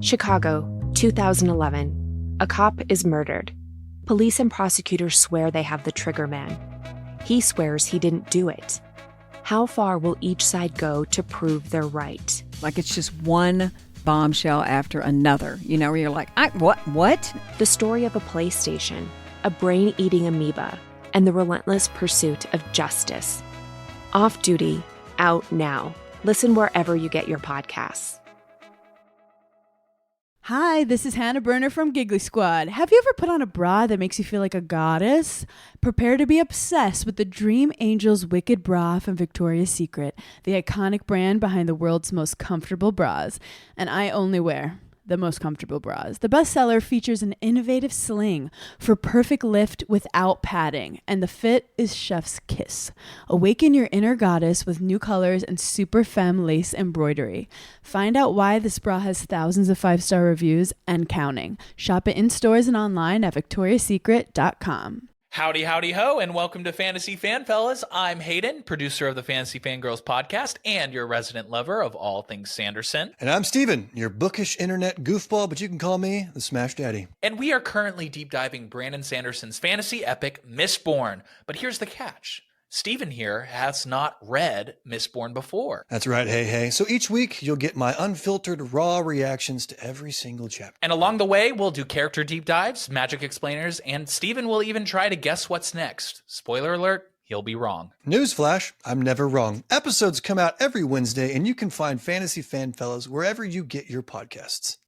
Chicago, 2011. A cop is murdered. Police and prosecutors swear they have the trigger man. He swears he didn't do it. How far will each side go to prove they're right? Like it's just one bombshell after another, where you're like, what? The story of a PlayStation, a brain-eating amoeba, and the relentless pursuit of justice. Off Duty, out now. Listen wherever you get your podcasts. Hi, this is Hannah Berner from Giggly Squad. Have you ever put on a bra that makes you feel like a goddess? Prepare to be obsessed with the Dream Angels Wicked Bra from Victoria's Secret, the iconic brand behind the world's most comfortable bras. And I only wear the most comfortable bras. The bestseller features an innovative sling for perfect lift without padding, and the fit is chef's kiss. Awaken your inner goddess with new colors and super femme lace embroidery. Find out why this bra has thousands of 5-star reviews and counting. Shop it in stores and online at victoriasecret.com. Howdy, howdy, ho, and welcome to Fantasy Fan Fellas. I'm Hayden, producer of the Fantasy Fangirls podcast and your resident lover of all things Sanderson. And I'm Steven, your bookish internet goofball, but you can call me the Smash Daddy. And we are currently deep diving Brandon Sanderson's fantasy epic, Mistborn. But here's the catch. Steven here has not read Mistborn before. That's right, hey. So each week, you'll get my unfiltered, raw reactions to every single chapter. And along the way, we'll do character deep dives, magic explainers, and Steven will even try to guess what's next. Spoiler alert, he'll be wrong. Newsflash, I'm never wrong. Episodes come out every Wednesday, and you can find Fantasy Fan Fellas wherever you get your podcasts.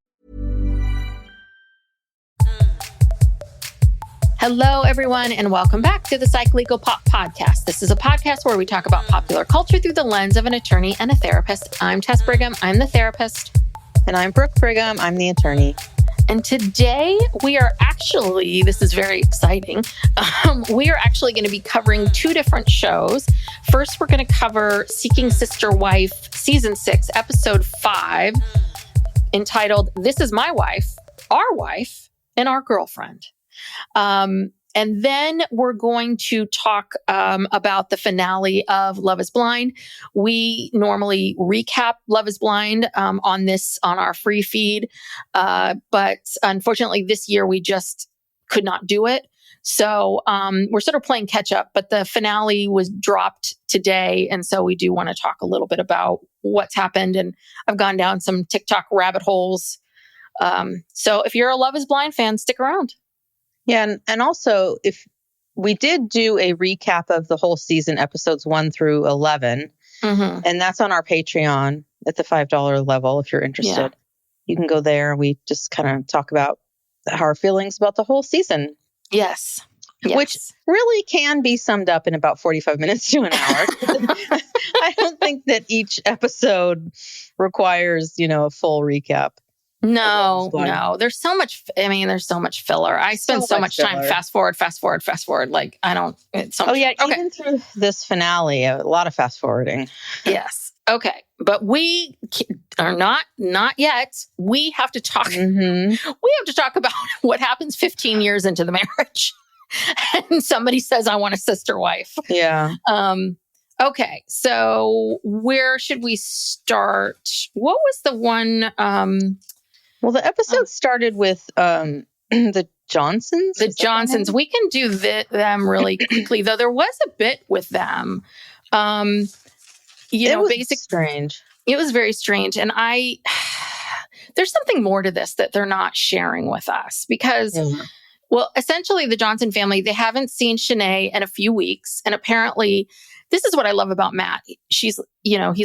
Hello, everyone, and welcome back to the Psych Legal Pop Podcast. This is a podcast where we talk about popular culture through the lens of an attorney and a therapist. I'm Tess Brigham. I'm the therapist. And I'm Brooke Brigham. I'm the attorney. And today we are actually, this is very exciting, we are actually going to be covering two different shows. First, we're going to cover Seeking Sister Wife, Season 6, Episode 5, entitled, This Is My Wife, Our Wife, and Our Girlfriend. And then we're going to talk about the finale of Love is Blind. We normally recap Love is Blind on our free feed. But unfortunately, this year we just could not do it. So we're sort of playing catch up, but the finale was dropped today. And so we do want to talk a little bit about what's happened. And I've gone down some TikTok rabbit holes. So if you're a Love is Blind fan, stick around. Yeah. And also, if we did do a recap of the whole season, episodes 1 through 11, and that's on our Patreon at the $5 level. If you're interested, you can go there. We just kind of talk about our feelings about the whole season. Yes. Which really can be summed up in about 45 minutes to an hour. I don't think that each episode requires, a full recap. No. There's so much filler. I spend so much time fast forward. Like, I don't. It's so much. Even through this finale, a lot of fast forwarding. Yes. Okay. But we are not yet. We have to talk. We have to talk about what happens 15 years into the marriage. And somebody says, I want a sister wife. Yeah. Okay. So where should we start? What was the one? Well, the episode started with the Johnsons. The Johnsons. We can do them really quickly, though. There was a bit with them. It was strange. It was very strange. And there's something more to this that they're not sharing with us because, well, essentially the Johnson family, they haven't seen Shanay in a few weeks. And apparently, this is what I love about Matt. He's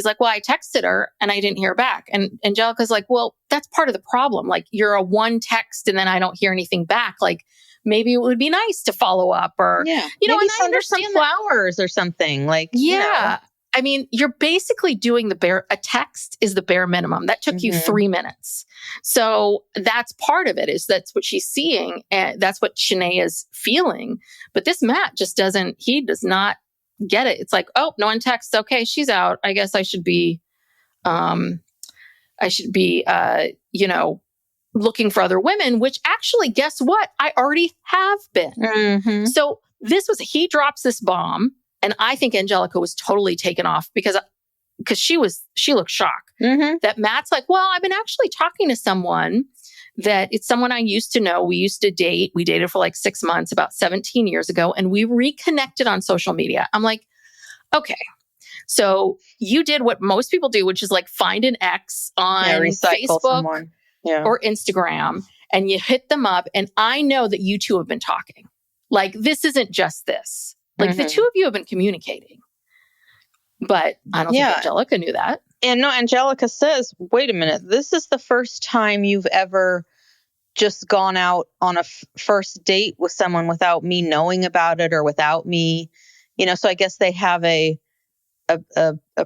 like, well, I texted her and I didn't hear back. And Angelica's like, well, that's part of the problem. Like, you're a one text and then I don't hear anything back. Like, maybe it would be nice to follow up or, maybe and I send her understand some flowers or something. Like, I mean, you're basically doing a text is the bare minimum. That took you 3 minutes. So that's part of it that's what she's seeing. And that's what Shanay is feeling. But this Matt just does not get it. It's like, oh, no one texts. Okay, she's out. I guess I should be looking for other women, which actually, guess what? I already have been. So he drops this bomb. And I think Angelica was totally taken off because she looked shocked. that Matt's like, well, I've been actually talking to someone that it's someone I used to know. We used to date. We dated for like 6 months about 17 years ago, and we reconnected on social media. I'm like, okay. So you did what most people do, which is like find an ex on Facebook or Instagram, and you hit them up. And I know that you two have been talking. Like, this isn't just this. Like, the two of you have been communicating. But I don't think Angelica knew that. And no, Angelica says, wait a minute, this is the first time you've ever just gone out on a first date with someone without me knowing about it or without me, so I guess they have a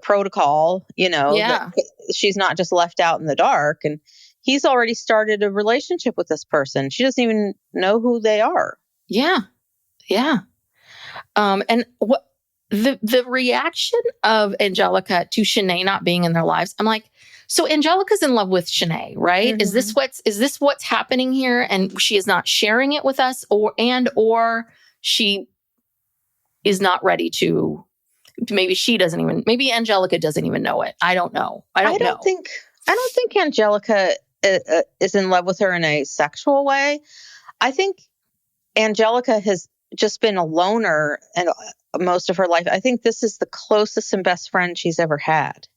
protocol, that she's not just left out in the dark. And he's already started a relationship with this person. She doesn't even know who they are. Yeah. Yeah. And what the reaction of Angelica to Shanay not being in their lives, I'm like, so Angelica's in love with Shanay, right? Mm-hmm. Is this what's happening here? And she is not sharing it with us, or she is not ready to, maybe Angelica doesn't even know it. I don't know. I don't think Angelica is in love with her in a sexual way. I think Angelica has just been a loner and most of her life. I think this is the closest and best friend she's ever had.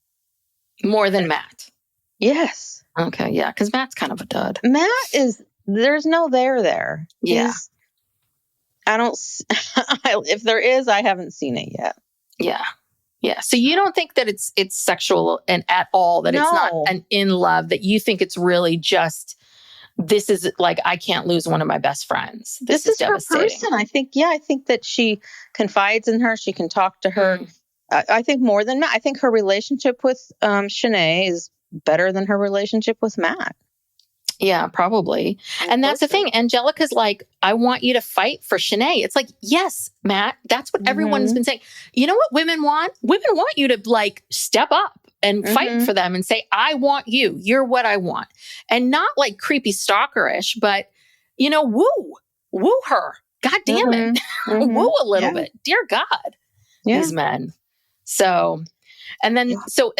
More than Matt. Yes. Okay. Yeah. Because Matt's kind of a dud. Matt there's no there. Yeah. If there is, I haven't seen it yet. Yeah. Yeah. So you don't think that it's sexual and at all, that it's not an in love, that you think it's really just, this is like, I can't lose one of my best friends. This is devastating. Her person. I think that she confides in her. She can talk to her. I think more than Matt. I think her relationship with Shanay is better than her relationship with Matt. Yeah, probably. And that's the thing. Angelica's like, I want you to fight for Shanay. It's like, yes, Matt, that's what everyone's been saying. You know what women want? Women want you to like step up and fight for them and say, I want you. You're what I want. And not like creepy stalkerish, but, woo her. God damn it. Woo a little bit. Dear God, these men. So, so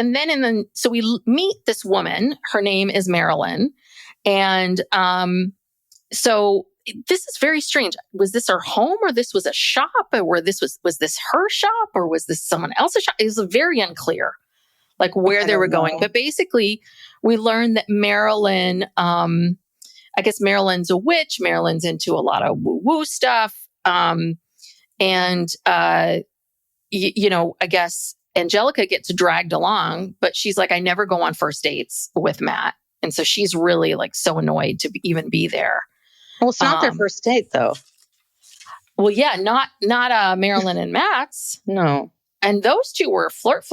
we meet this woman. Her name is Marilyn. And so this is very strange. Was this her home, or this was a shop, or was this her shop, or was this someone else's shop? It was very unclear, like where they were going. But basically, we learned that Marilyn, I guess Marilyn's a witch. Marilyn's into a lot of woo-woo stuff. I guess Angelica gets dragged along, but she's like, I never go on first dates with Matt. And so she's really like so annoyed to even be there. Well, it's not their first date though. Well, yeah, not Marilyn and Matt's. No. And those two were flirt.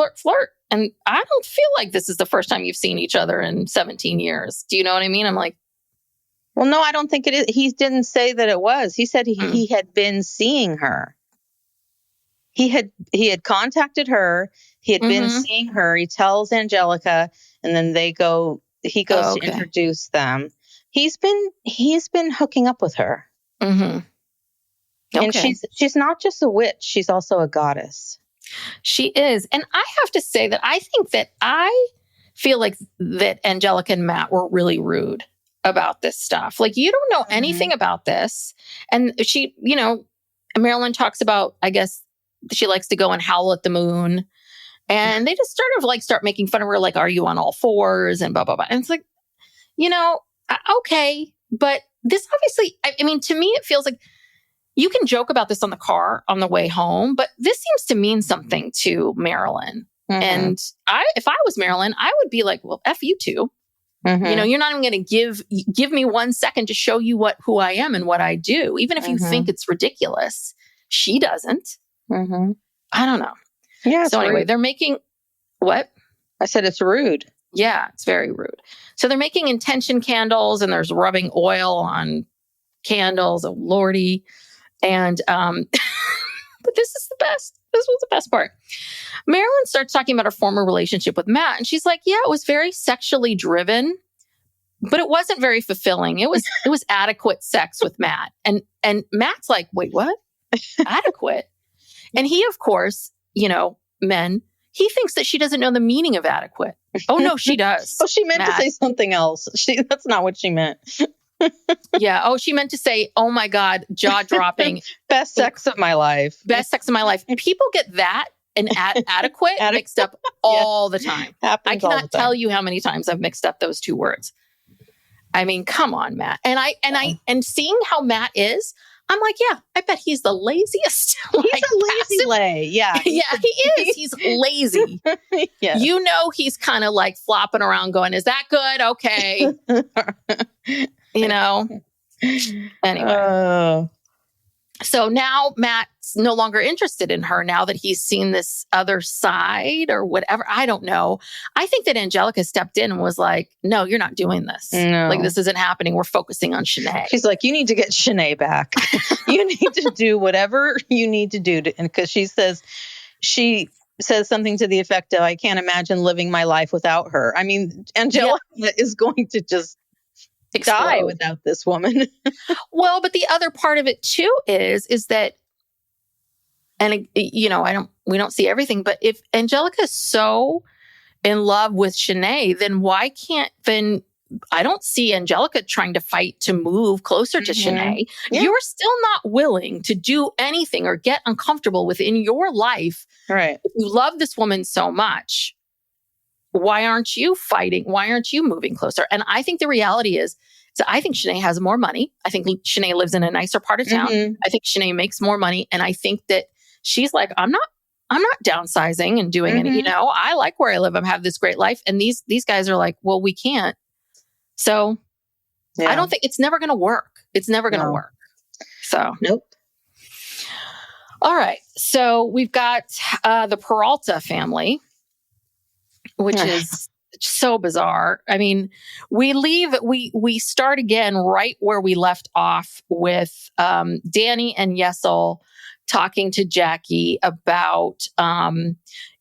And I don't feel like this is the first time you've seen each other in 17 years. Do you know what I mean? I'm like, well, no, I don't think it is. He didn't say that it was. He said he had been seeing her. He had contacted her. He had been seeing her. He tells Angelica, and then he goes to introduce them. He's been hooking up with her. Mm-hmm. Okay. And she's not just a witch. She's also a goddess. She is. And I have to say that I think that I feel like that Angelica and Matt were really rude about this stuff. Like, you don't know anything about this. And she, Marilyn talks about, I guess, she likes to go and howl at the moon. And they just start making fun of her, like, are you on all fours and blah, blah, blah. And it's like, okay. But this obviously, I mean, to me, it feels like you can joke about this on the car on the way home, but this seems to mean something to Marilyn. Mm-hmm. And if I was Marilyn, I would be like, well, F you two. Mm-hmm. You're not even going to give me 1 second to show you who I am and what I do. Even if you think it's ridiculous, she doesn't. Mm-hmm. I don't know. Yeah. So anyway, they're making what? I said it's rude. Yeah, it's very rude. So they're making intention candles, and there's rubbing oil on candles. Oh, Lordy. And, but this is the best. This was the best part. Marilyn starts talking about her former relationship with Matt. And she's like, yeah, it was very sexually driven, but it wasn't very fulfilling. It was adequate sex with Matt. And Matt's like, wait, what? Adequate? And he, of course, men, he thinks that she doesn't know the meaning of adequate. Oh, no, she does. Oh, she meant Matt. to say something else. That's not what she meant. Yeah. Oh, she meant to say, oh my God, jaw dropping. Best sex of my life. Best sex of my life. People get that and adequate mixed up all the time. Happens I cannot tell you how many times I've mixed up those two words. I mean, come on, Matt. And seeing how Matt is, I'm like, yeah, I bet he's the laziest. He's a lazy lay. Yeah. Yeah, he is. He's lazy. Yeah. You know, he's kind of like flopping around going, is that good? Okay. You know? Anyway. So now Matt's no longer interested in her now that he's seen this other side or whatever. I don't know. I think that Angelica stepped in and was like, no, you're not doing this. No. Like, this isn't happening. We're focusing on Shanay. She's like, you need to get Shanay back. You need to do whatever you need to do. And because she says something to the effect of, I can't imagine living my life without her. I mean, Angelica is going to just die without this woman. Well, but the other part of it too is that, and you know, we don't see everything, but if Angelica's so in love with Shanay, then I don't see Angelica trying to fight to move closer to Shanay. Yeah. You're still not willing to do anything or get uncomfortable within your life. Right. If you love this woman so much, why aren't you fighting? Why aren't you moving closer? And I think the reality is I think Shanay has more money. I think Shanay lives in a nicer part of town. I think Shanay makes more money. And I think that she's like, I'm not downsizing and doing any, you know, I like where I live. I have this great life. And these guys are like, well, we can't. So I don't think it's never going to work. It's never going to work. So, nope. All right. So we've got the Peralta family, which is so bizarre. I mean, we start again right where we left off with Dani and Yessel talking to Jackie about,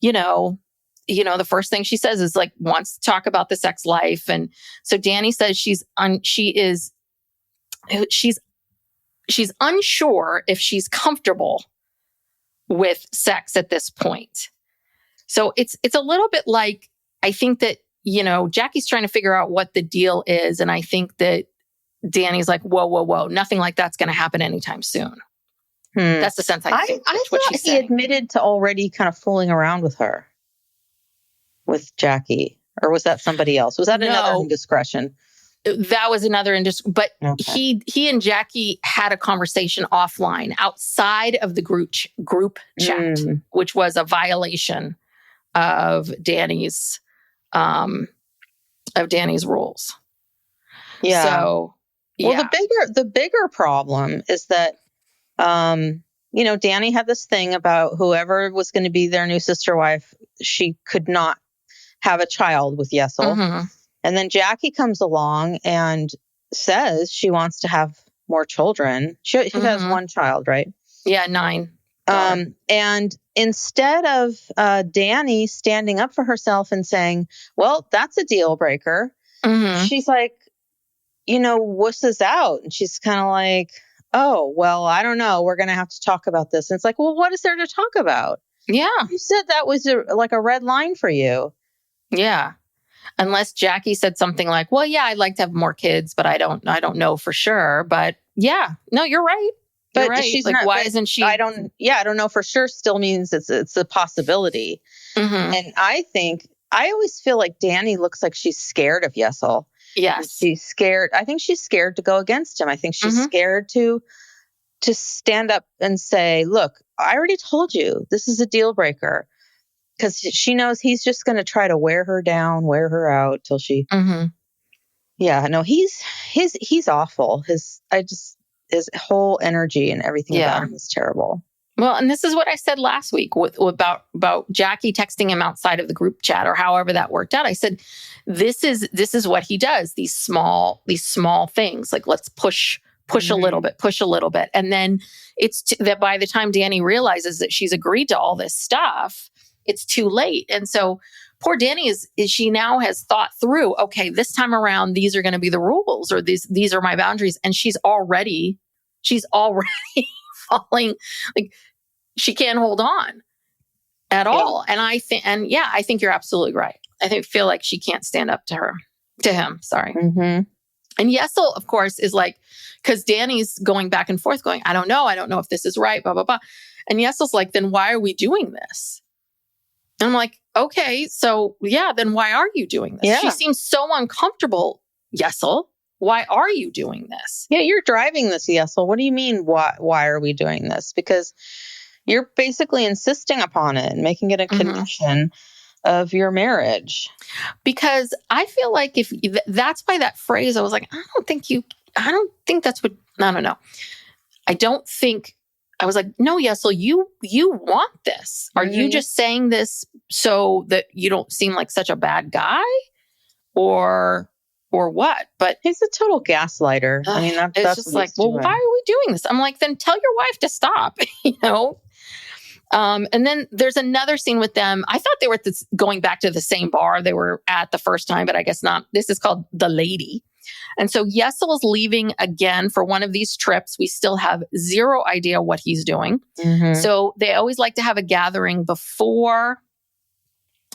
you know, the first thing she says is like, wants to talk about the sex life. And so Dani says she's unsure if she's comfortable with sex at this point. So it's a little bit like, I think that, you know, Jackie's trying to figure out what the deal is. And I think that Dani's like, whoa, nothing like that's going to happen anytime soon. That's the sense I think. I thought he admitted to already kind of fooling around with her, with Jackie. Or was that somebody else? Was that another indiscretion? That was another indiscretion. But he and Jackie had a conversation offline outside of the group chat, which was a violation of Dani's rules. Yeah. So, well, the bigger problem is that, you know, Dani had this thing about whoever was going to be their new sister wife, she could not have a child with Yessel. And then Jackie comes along and says she wants to have more children. She has one child, right? Yeah, 9. And instead of Dani standing up for herself and saying, well, that's a deal breaker, she's like, you know, wusses out. And she's kind of like, oh, well, I don't know. We're going to have to talk about this. And it's like, well, what is there to talk about? Yeah. You said that was like a red line for you. Yeah. Unless Jackie said something like, well, yeah, I'd like to have more kids, but I don't know for sure. But yeah, no, you're right. But right. she's like, not, why isn't she? I don't know for sure still means it's a possibility. And I always feel like Dani looks like she's scared of Yessel. Yes. She's scared. I think she's scared to go against him. I think she's scared to stand up and say, look, I already told you this is a deal breaker. Because she knows he's just going to try to wear her down, wear her out till she. Yeah, no, he's awful. His whole energy and everything about him is terrible. Well, and this is what I said last week about Jackie texting him outside of the group chat or however that worked out. I said, this is what he does. These small things, like let's push a little bit. And then it's that by the time Dani realizes that she's agreed to all this stuff, it's too late. And so poor Dani is she now has thought through, okay, this time around, these are going to be the rules or these are my boundaries. And she's already falling, like she can't hold on at all. And I think you're absolutely right. I feel like she can't stand up to him. Sorry. Mm-hmm. And Yessel, of course, is like, because Dani's going back and forth going, I don't know if this is right, blah, blah, blah. And Yessel's like, then why are we doing this? And I'm like, okay, so yeah, then why are you doing this? Yeah. She seems so uncomfortable, Yessel. Why are you doing this? Yeah, you're driving this, Yessel. What do you mean, why are we doing this? Because you're basically insisting upon it and making it a condition of your marriage. Because I feel like if that's why that phrase, I was like, I don't think that's what, I don't know. I was like, no, Yessel, you want this. Are you just saying this so that you don't seem like such a bad guy or what? But he's a total gaslighter. I mean, that's just like, well, why are we doing this? I'm like, then tell your wife to stop, And then there's another scene with them. I thought they were going back to the same bar they were at the first time, but I guess not. This is called The Lady. And so Yessel is leaving again for one of these trips. We still have zero idea what he's doing. So they always like to have a gathering before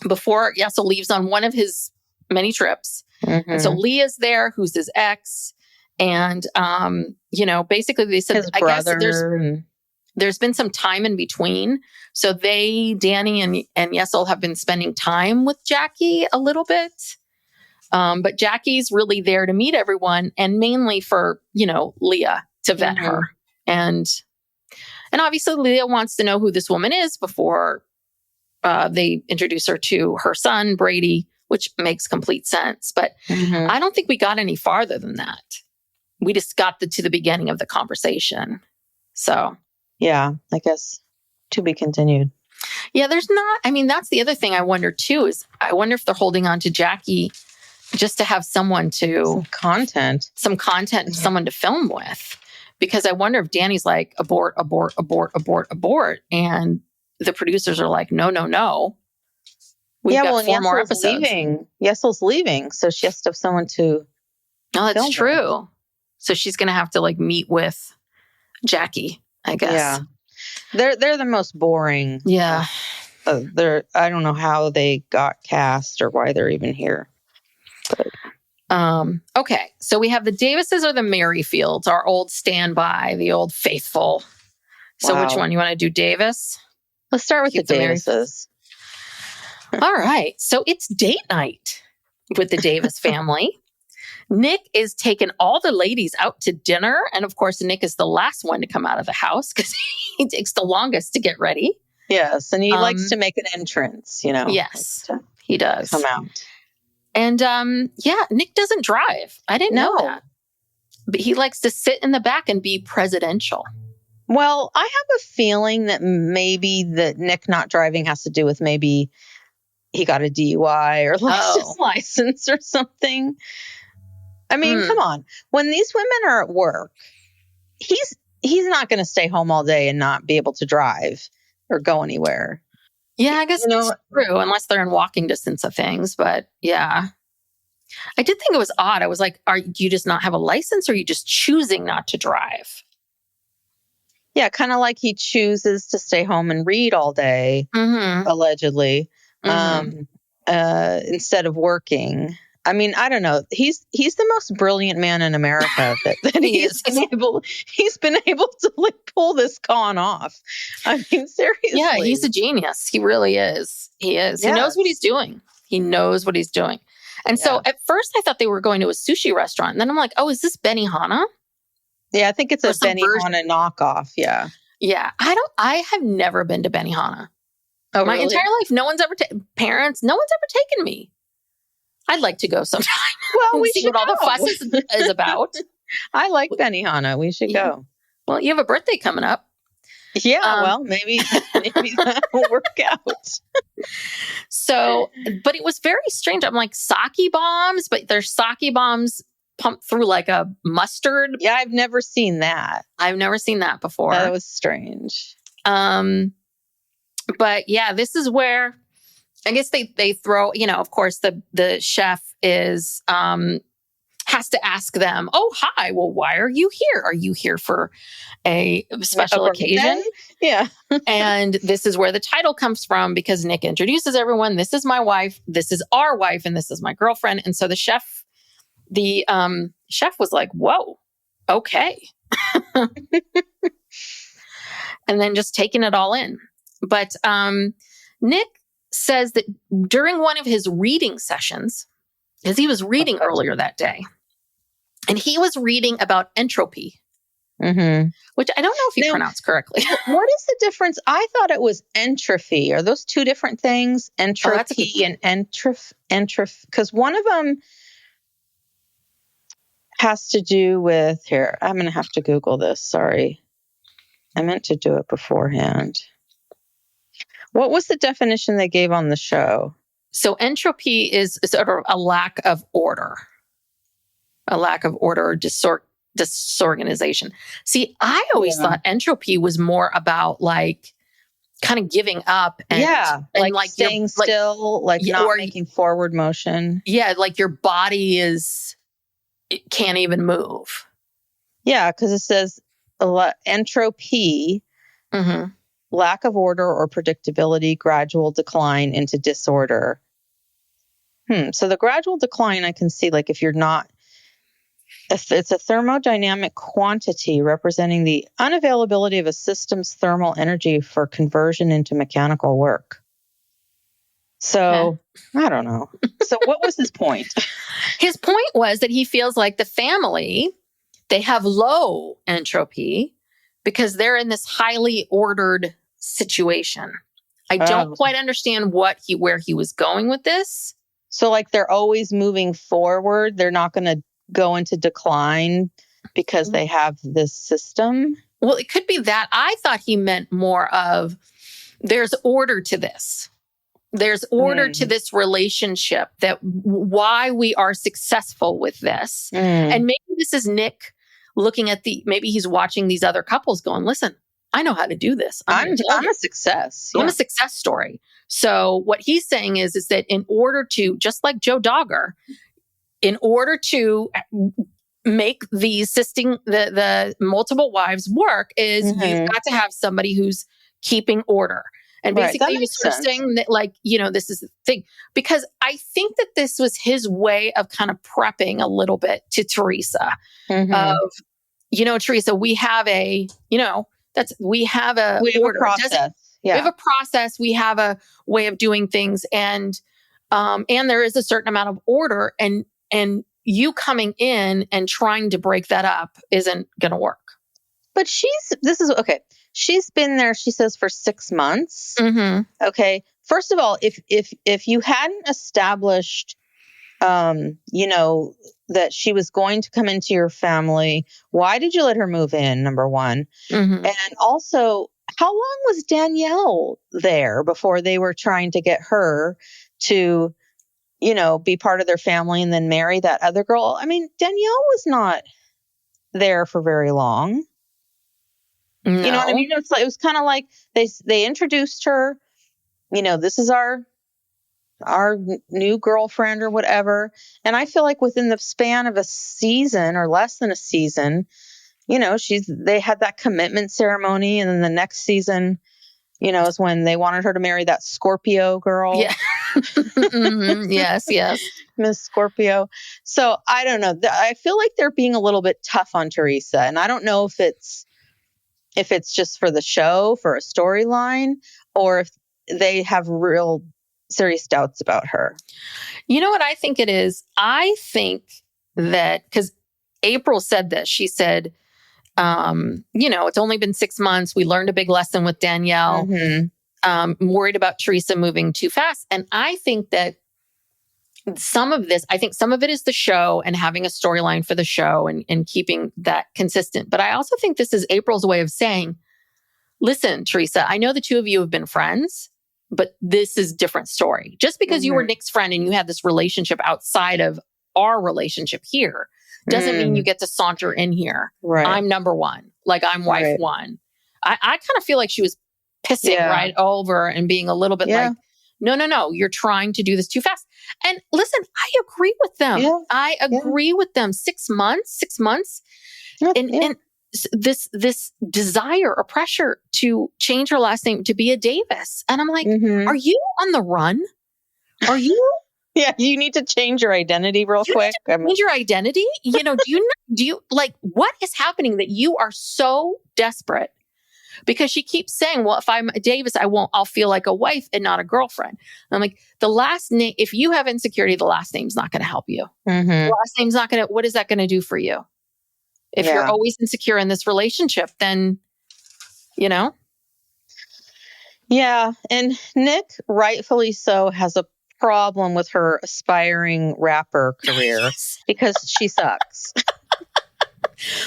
Yessel leaves on one of his many trips. And so Leah's there, who's his ex. And, basically they said, his I guess brother there's been some time in between. So Dani and Yessel have been spending time with Jackie a little bit. But Jackie's really there to meet everyone and mainly for, Leah to vet her. And obviously Leah wants to know who this woman is before they introduce her to her son, Brady, which makes complete sense. But I don't think we got any farther than that. We just got to the beginning of the conversation. So, yeah, I guess to be continued. Yeah, there's not. I mean, that's the other thing I wonder too, is I wonder if they're holding on to Jackie just to have someone some content, someone to film with. Because I wonder if Dani's like, abort. And the producers are like, no. We've got 4 more episodes. Yessel's leaving. So she has to have someone to. Oh, that's true. So she's going to have to meet with Jackie, I guess. Yeah. They're the most boring. Yeah. I don't know how they got cast or why they're even here. But. Okay. So we have the Davises or the Merrifields, our old standby, the old faithful. So which one? You want to do Davis? Let's start with the Davises. All right. So it's date night with the Davis family. Nick is taking all the ladies out to dinner. And of course, Nick is the last one to come out of the house because he takes the longest to get ready. Yes. And he likes to make an entrance, Yes, he does. Come out. And Nick doesn't drive. I didn't know that. But he likes to sit in the back and be presidential. Well, I have a feeling that maybe that Nick not driving has to do with maybe he got a DUI or lost his license or something. I mean, come on. When these women are at work, he's not going to stay home all day and not be able to drive or go anywhere. Yeah, I guess that's true, unless they're in walking distance of things. But yeah, I did think it was odd. I was like, do you just not have a license or are you just choosing not to drive? Yeah, kind of like he chooses to stay home and read all day, allegedly, instead of working. I mean, I don't know. He's the most brilliant man in America that he's been able to pull this con off. I mean, seriously. Yeah, he's a genius. He really is. He is. Yes. He knows what he's doing. And so at first I thought they were going to a sushi restaurant. And then I'm like, oh, is this Benihana? Yeah, I think it's a Benihana knockoff. Yeah. Yeah. I have never been to Benihana. Oh, My entire life. No one's ever taken me. I'd like to go sometime. Well, we see should what all the fuss is about. I like Benihana. We should go. Well, you have a birthday coming up. Yeah, well, maybe that will work out. So, but it was very strange. I'm like, sake bombs, but they're sake bombs pumped through like a mustard. Yeah, I've never seen that. I've never seen that before. That was strange. But yeah, this is where I guess they throw, of course, the chef is has to ask them, oh, hi, well, why are you here? Are you here for a special occasion? Yeah. And this is where the title comes from, because Nick introduces everyone. This is my wife. This is our wife. And this is my girlfriend. And so the chef was like, whoa, okay. And then just taking it all in. But Nick says that during one of his reading sessions, because he was reading earlier that day, and he was reading about entropy, which I don't know if you pronounced correctly. What is the difference? I thought it was entropy. Are those two different things? Entropy and entropy. Because one of them has to do with, here, I'm going to have to Google this. Sorry. I meant to do it beforehand. What was the definition they gave on the show? So entropy is sort of a lack of order. A lack of order or disorganization. See, I always thought entropy was more about like kind of giving up and like staying still, like not making forward motion. Yeah, like your body it can't even move. Yeah, because it says entropy, lack of order or predictability, gradual decline into disorder. So the gradual decline, I can see, like if it's a thermodynamic quantity representing the unavailability of a system's thermal energy for conversion into mechanical work. So, I don't know. So what was his point? His point was that he feels like the family, they have low entropy because they're in this highly ordered situation. I don't quite understand where he was going with this. So like they're always moving forward. They're not going to go into decline because they have this system. Well, it could be that. I thought he meant more of there's order to this. There's order to this relationship, that why we are successful with this. And maybe this is Nick looking at maybe he's watching these other couples going, listen, I know how to do this. I'm a success. I'm a success story. So what he's saying is that in order to, just like Joe Dogger, in order to make the multiple wives work is you've got to have somebody who's keeping order. And basically he was sort of saying that, like, this is the thing. Because I think that this was his way of kind of prepping a little bit to Teresa. Of, Teresa, we have a process. We have a process. We have a way of doing things. And there is a certain amount of order. And you coming in and trying to break that up isn't going to work. But she's been there, she says, for 6 months. Okay. First of all, if you hadn't established, that she was going to come into your family, why did you let her move in? Number one. And also, how long was Danielle there before they were trying to get her to, be part of their family and then marry that other girl? I mean, Danielle was not there for very long. No. You know what I mean? It was kind of like they introduced her, this is our new girlfriend or whatever. And I feel like within the span of a season or less than a season, they had that commitment ceremony. And then the next season, is when they wanted her to marry that Scorpio girl. Yeah. Yes. Miss Scorpio. So I don't know. I feel like they're being a little bit tough on Teresa. And I don't know if it's just for the show, for a storyline, or if they have real serious doubts about her. You know what I think it is? I think that, because April said this, she said, it's only been 6 months. We learned a big lesson with Danielle. I'm worried about Teresa moving too fast. And I think that some of it is the show and having a storyline for the show and keeping that consistent. But I also think this is April's way of saying, listen, Teresa, I know the two of you have been friends, but this is a different story. Just because you were Nick's friend and you had this relationship outside of our relationship here doesn't mean you get to saunter in here. Right. I'm number one. Like, I'm wife one. I kind of feel like she was pissing right over and being a little bit like, no, you're trying to do this too fast. And listen, I agree with them. Yeah. I agree with them. 6 months. And this desire or pressure to change her last name to be a Davis. And I'm like, are you on the run? Are you? Yeah, you need to change your identity real quick. Change your identity? You know, do you like, what is happening that you are so desperate? Because she keeps saying, well, if I'm a Davis, I'll feel like a wife and not a girlfriend. And I'm like, the last name, if you have insecurity, the last name's not going to help you. The last name's not going to, what is that going to do for you? If you're always insecure in this relationship, then, you know? Yeah. And Nick, rightfully so, has a problem with her aspiring rapper career because she sucks.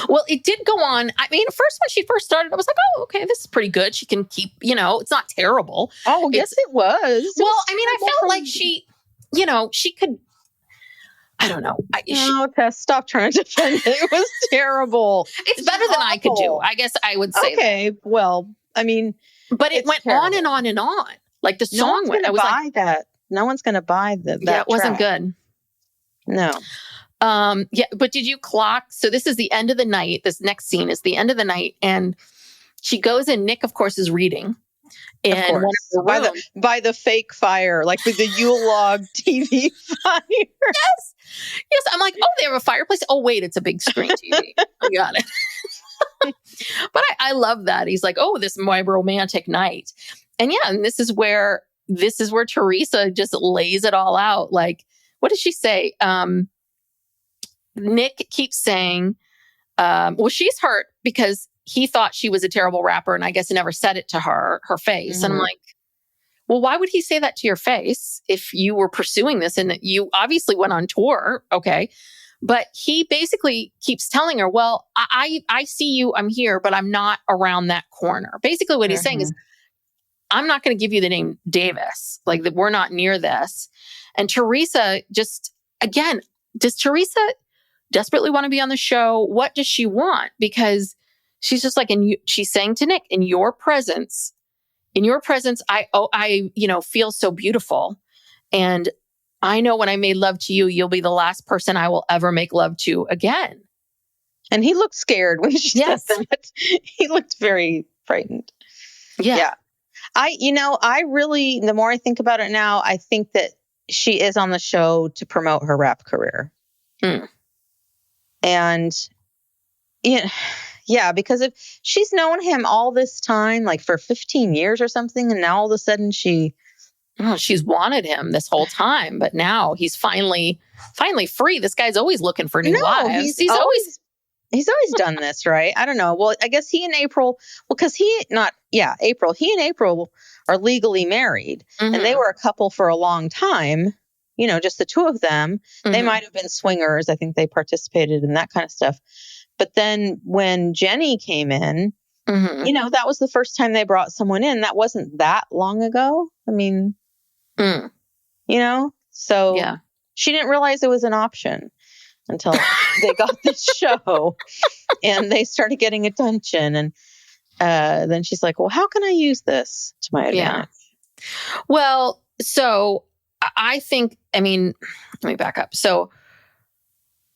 Well, it did go on. I mean, first, when she first started, I was like, oh, okay, this is pretty good. She can keep, you know, it's not terrible. Oh, yes, it was. I mean, I felt like she, you know, she could, I don't know. Tess, stop trying to defend it. It was terrible. It's better than I could do. I guess I would say okay, that. Well, I mean. But it went terrible. On and on and on. Like the song went. I was like, that. No one's going to buy that. Yeah, it wasn't good. No. Yeah, but did you clock? So this is the end of the night. This next scene is the end of the night. And she goes in. Nick, of course, is reading. And by the fake fire, like with the Yule log TV fire. Yes. I'm like, oh, they have a fireplace. Oh, wait, it's a big screen TV. I got it. But I love that. He's like, oh, this is my romantic night. And yeah, and this is where Teresa just lays it all out. Like, what does she say? Nick keeps saying, well, she's hurt because he thought she was a terrible rapper, and I guess he never said it to her face. And I'm like, well, why would he say that to your face if you were pursuing this and you obviously went on tour? Okay. But he basically keeps telling her, well, I see you, I'm here, but I'm not around that corner. Basically what he's saying is, I'm not going to give you the name Davis. Like, that we're not near this. And Teresa just, again, does Teresa desperately want to be on the show? What does she want? Because she's just like, she's saying to Nick, in your presence, I feel so beautiful. And I know when I made love to you, you'll be the last person I will ever make love to again. And he looked scared when she said that. He looked very frightened. Yeah. I really, the more I think about it now, I think that she is on the show to promote her rap career. And because if she's known him all this time, like for 15 years or something, and now all of a sudden she's wanted him this whole time, but now he's finally free. This guy's always looking for new wives. He's always done this, right? I don't know. Well, I guess he and April are legally married, and they were a couple for a long time. You know, just the two of them. They might have been swingers. I think they participated in that kind of stuff. But then when Jenny came in, that was the first time they brought someone in. That wasn't that long ago. I mean, so she didn't realize it was an option until they got this show and they started getting attention. And then she's like, well, how can I use this to my advantage? Yeah. Well, so I think, let me back up. So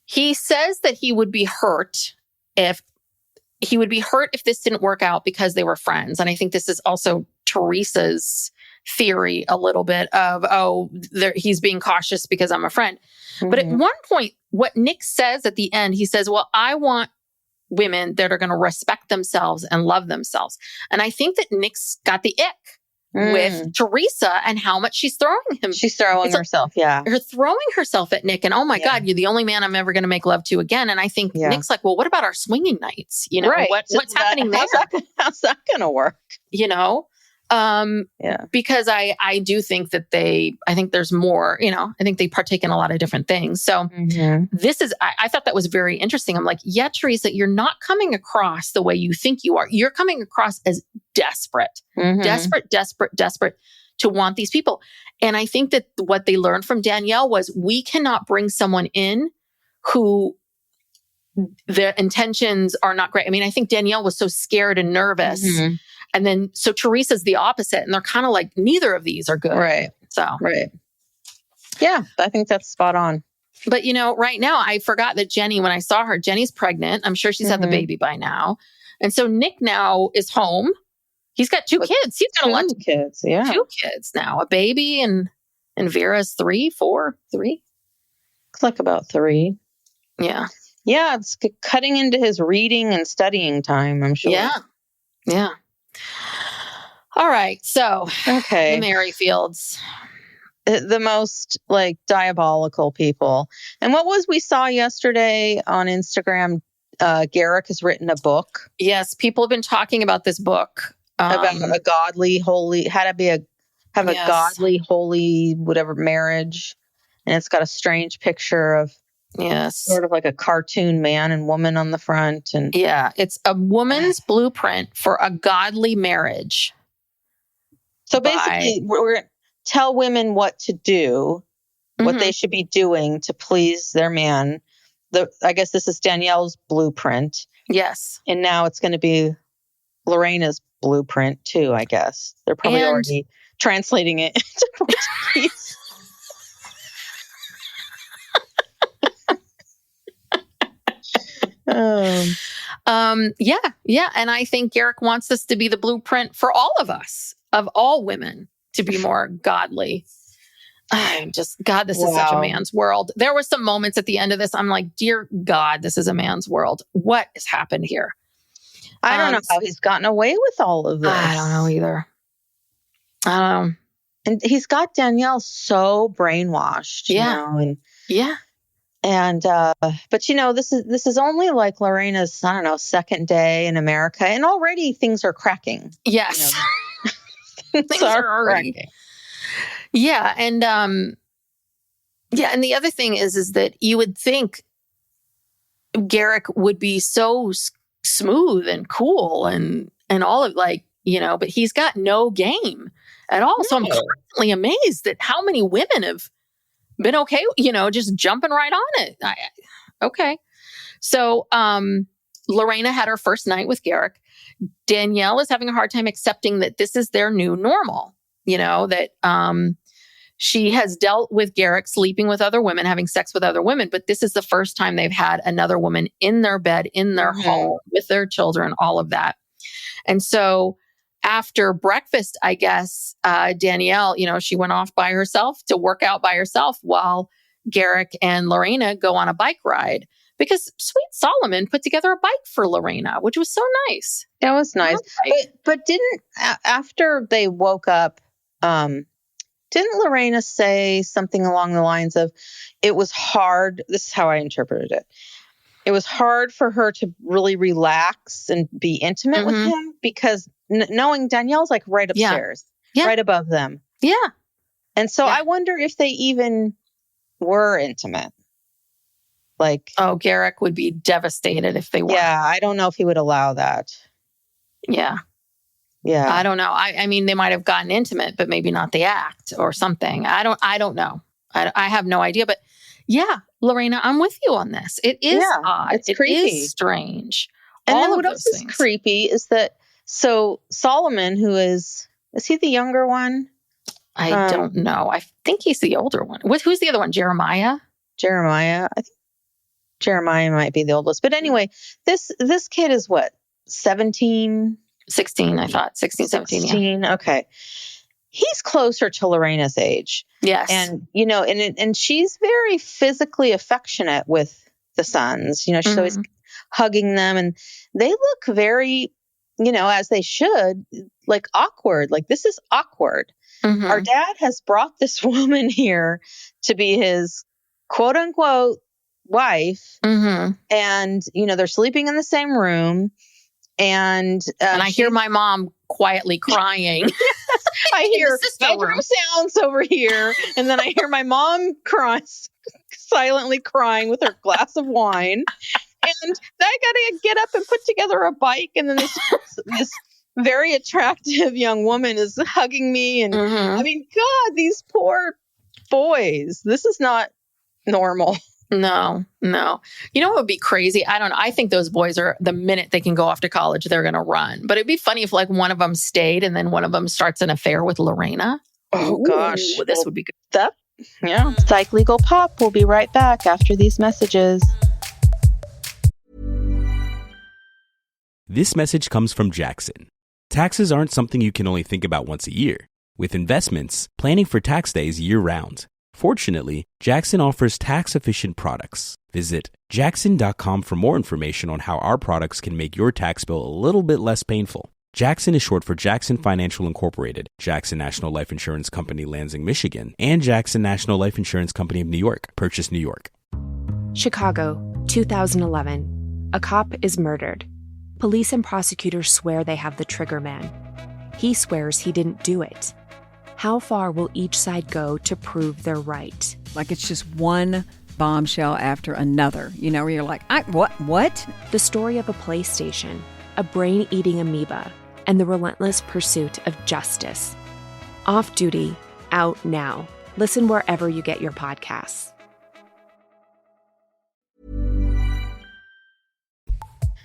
he says that he would be hurt if this didn't work out because they were friends. And I think this is also Teresa's theory a little bit of, he's being cautious because I'm a friend. But at one point, what Nick says at the end, he says, well, I want women that are going to respect themselves and love themselves. And I think that Nick's got the ick with Teresa and how much she's throwing him. She's throwing herself, Her throwing herself at Nick, and oh my God, you're the only man I'm ever going to make love to again. And I think Nick's like, well, what about our swinging nights? You know, what's happening there? How's that going to work? You know? Because I do think that I think there's more, I think they partake in a lot of different things. So this is, I thought that was very interesting. I'm like, yeah, Teresa, you're not coming across the way you think you are. You're coming across as desperate to want these people. And I think that what they learned from Danielle was we cannot bring someone in who their intentions are not great. I mean, I think Danielle was so scared and nervous. And then, so Teresa's the opposite. And they're kind of like, neither of these are good. Right. So, right. Yeah, I think that's spot on. But, right now, I forgot that Jenny, when I saw her, Jenny's pregnant. I'm sure she's had the baby by now. And so Nick now is home. He's got 2 kids. He's got a lot of kids. Yeah. 2 kids now, a baby and Vera's 3, 4, 3. Looks like about 3. Yeah. Yeah. It's cutting into his reading and studying time, I'm sure. Yeah. Yeah. All right. So, okay. The Merrifields. The most diabolical people. And what was we saw yesterday on Instagram? Garrick has written a book. Yes, people have been talking about this book about a godly, holy, how to have a godly, holy, whatever marriage. And it's got a strange picture of sort of like a cartoon man and woman on the front. And it's a woman's blueprint for a godly marriage. So basically, we're going to tell women what to do, what they should be doing to please their man. I guess this is Danielle's blueprint. Yes. And now it's going to be Lorena's blueprint too, I guess. They're probably already translating it into Portuguese. Yeah. And I think Garrick wants this to be the blueprint for all of us, of all women, to be more godly. This is such a man's world. There were some moments at the end of this. I'm like, dear God, this is a man's world. What has happened here? I don't know how he's gotten away with all of this. I don't know either. And he's got Danielle so brainwashed, you know, and and but this is only like Lorena's, I don't know, second day in America, and already things are cracking. Yes. Things are cracking. Yeah. And, and the other thing is that you would think Garrick would be so smooth and cool and all of but he's got no game at all. No. So I'm constantly amazed at how many women have been okay, just jumping right on it. Okay. So, Lorena had her first night with Garrick. Danielle is having a hard time accepting that this is their new normal. That she has dealt with Garrick sleeping with other women, having sex with other women, but this is the first time they've had another woman in their bed, in their home, with their children, all of that. And so after breakfast, I guess, Danielle, she went off by herself to work out by herself while Garrick and Lorena go on a bike ride. Because sweet Solomon put together a bike for Lorena, which was so nice. That was nice. But after they woke up, didn't Lorena say something along the lines of, it was hard, this is how I interpreted it. It was hard for her to really relax and be intimate with him because knowing Danielle's right upstairs, right above them. Yeah. And so I wonder if they even were intimate. Garrick would be devastated if they were. Yeah, I don't know if he would allow that. Yeah. Yeah. I don't know. I mean, they might have gotten intimate, but maybe not the act or something. I don't know. I have no idea. But yeah, Lorena, I'm with you on this. It is odd. It's creepy. It is strange. And then what else is creepy is that, so Solomon, who is he the younger one? I don't know. I think he's the older one. Who's the other one? Jeremiah? I think Jeremiah might be the oldest. But anyway, this kid is what? 17? 16, I thought. 16, 17, 16, yeah. Okay. He's closer to Lorena's age. Yes. And, and she's very physically affectionate with the sons. She's always hugging them. And they look very, as they should, awkward. This is awkward. Our dad has brought this woman here to be his quote unquote wife. And, they're sleeping in the same room. And I hear my mom quietly crying. I hear bedroom sounds over here. And then I hear my mom silently crying with her glass of wine. And I got to get up and put together a bike. And then this very attractive young woman is hugging me. And I mean, God, these poor boys. This is not normal. No. You know what would be crazy? I don't know. I think those boys are, the minute they can go off to college, they're going to run. But it'd be funny if one of them stayed and then one of them starts an affair with Lorena. Oh, gosh. Ooh, this would be good. Yeah. Psych Legal Pop. We'll be right back after these messages. This message comes from Jackson. Taxes aren't something you can only think about once a year. With investments, planning for tax day is year-round. Fortunately, Jackson offers tax-efficient products. Visit jackson.com for more information on how our products can make your tax bill a little bit less painful. Jackson is short for Jackson Financial Incorporated, Jackson National Life Insurance Company, Lansing, Michigan, and Jackson National Life Insurance Company of New York, Purchase, New York. Chicago, 2011. A cop is murdered. Police and prosecutors swear they have the trigger man. He swears he didn't do it. How far will each side go to prove they're right? Like it's just one bombshell after another, where you're like, what? The story of a PlayStation, a brain-eating amoeba, and the relentless pursuit of justice. Off Duty, out now. Listen wherever you get your podcasts.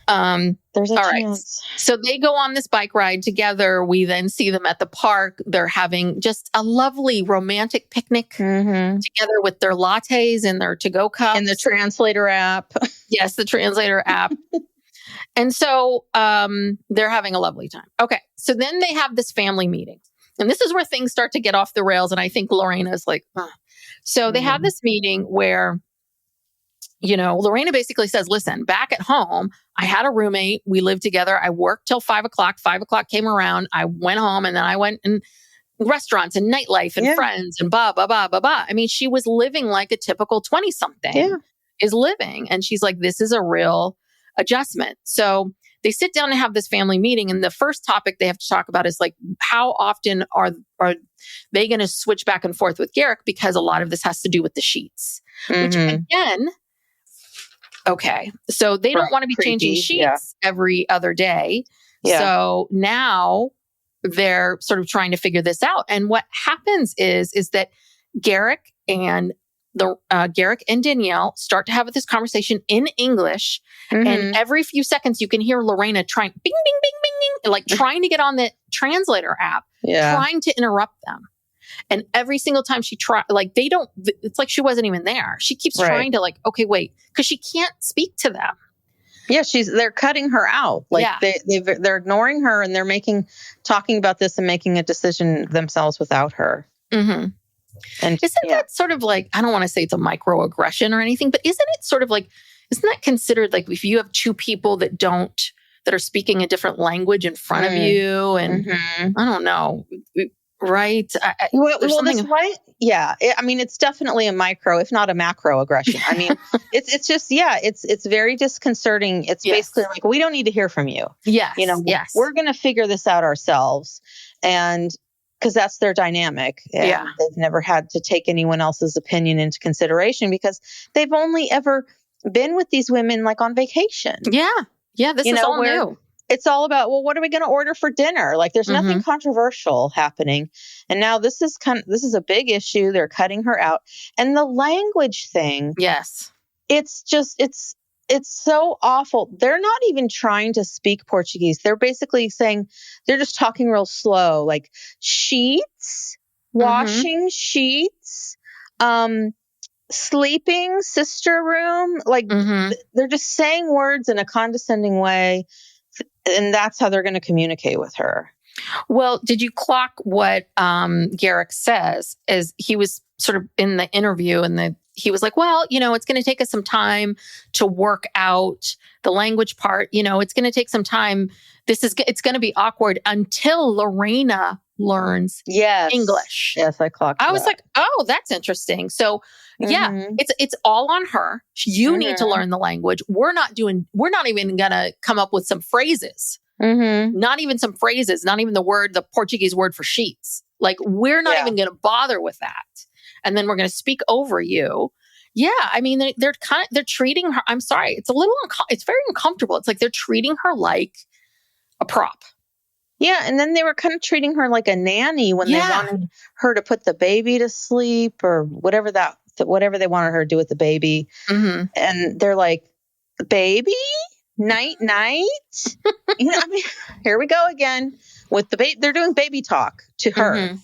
There's a all right. chance. So they go on this bike ride together. We then see them at the park. They're having just a lovely romantic picnic together with their lattes and their to-go cups. And the translator app. Yes, the translator app. And so they're having a lovely time. Okay. So then they have this family meeting. And this is where things start to get off the rails. And I think Lorena's like, ugh. So they have this meeting where, Lorena basically says, listen, back at home, I had a roommate. We lived together. I worked till 5 o'clock. 5 o'clock came around. I went home and then I went in restaurants and nightlife and friends and blah, blah, blah, blah, blah. I mean, she was living like a typical 20-something is living. And she's like, this is a real adjustment. So they sit down and have this family meeting. And the first topic they have to talk about is like, how often are they going to switch back and forth with Garrick? Because a lot of this has to do with the sheets, which again, okay. So they don't want to be changing sheets every other day. Yeah. So now they're sort of trying to figure this out. And what happens is that Garrick and Danielle start to have this conversation in English. And every few seconds you can hear Lorena trying, bing, bing, bing, bing, bing, like trying to get on the translator app, trying to interrupt them. And every single time she it's like she wasn't even there. She keeps trying to okay, wait, because she can't speak to them. Yeah, they're cutting her out. They're ignoring her and they're talking about this and making a decision themselves without her. Mm-hmm. And isn't that sort of like, I don't want to say it's a microaggression or anything, but isn't it sort of like, isn't that considered like if you have two people that are speaking a different language in front of you and I don't know. Right. It's definitely a micro, if not a macro aggression. I mean, it's just, it's very disconcerting. It's basically like, we don't need to hear from you. Yes. We're going to figure this out ourselves. And because that's their dynamic. And they've never had to take anyone else's opinion into consideration because they've only ever been with these women like on vacation. Yeah. Yeah. This is all new. It's all about, well, what are we going to order for dinner? Like there's nothing controversial happening. And now this is a big issue. They're cutting her out. And the language thing. Yes. It's just, it's so awful. They're not even trying to speak Portuguese. They're basically saying, they're just talking real slow, like sheets, washing sheets, sleeping, sister room. Like they're just saying words in a condescending way. And that's how they're going to communicate with her. Well, did you clock what Garrick says as he was sort of in the interview and he was like, well, it's going to take us some time to work out the language part. It's going to take some time. It's going to be awkward until Lorena learns English. Yes, I clocked that. I was like, oh, that's interesting. So it's all on her. You need to learn the language. We're not even going to come up with some phrases. Not even some phrases, not even the Portuguese word for sheets. Like we're not even going to bother with that. And then we're going to speak over you. Yeah. I mean, they're treating her, I'm sorry. It's it's very uncomfortable. It's like they're treating her like a prop. Yeah. And then they were kind of treating her like a nanny when they wanted her to put the baby to sleep or whatever they wanted her to do with the baby. And they're like, baby, night. I mean, here we go again with the baby. They're doing baby talk to her.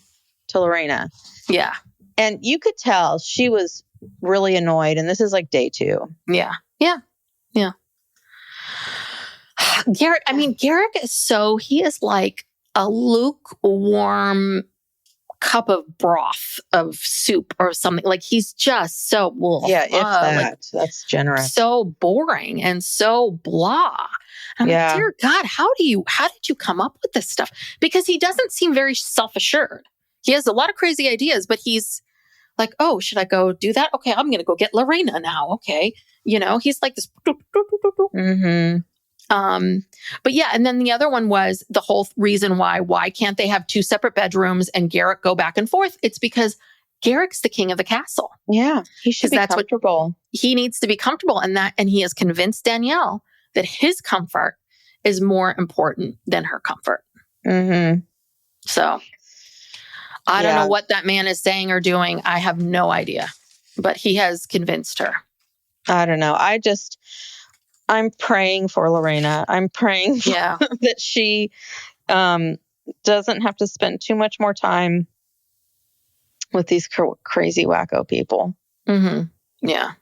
to Lorena. Yeah. And you could tell she was really annoyed. And this is like day 2. Yeah. Garrick he is like a lukewarm cup of broth of soup or something. Like he's just so if that. That's generous. So boring and so blah. I'm like, dear God, how did you come up with this stuff? Because he doesn't seem very self-assured. He has a lot of crazy ideas, but he's like, oh, should I go do that? Okay, I'm going to go get Lorena now. Okay. He's like this. Mm-hmm. But yeah, and then the other one was the whole reason why can't they have 2 separate bedrooms and Garrick go back and forth? It's because Garrick's the king of the castle. Yeah, he should be comfortable. He needs to be comfortable, and he has convinced Danielle that his comfort is more important than her comfort. Mm-hmm. So I don't know what that man is saying or doing. I have no idea, but he has convinced her. I don't know. I'm praying for Lorena. I'm praying that she doesn't have to spend too much more time with these crazy wacko people. Mm-hmm. Yeah.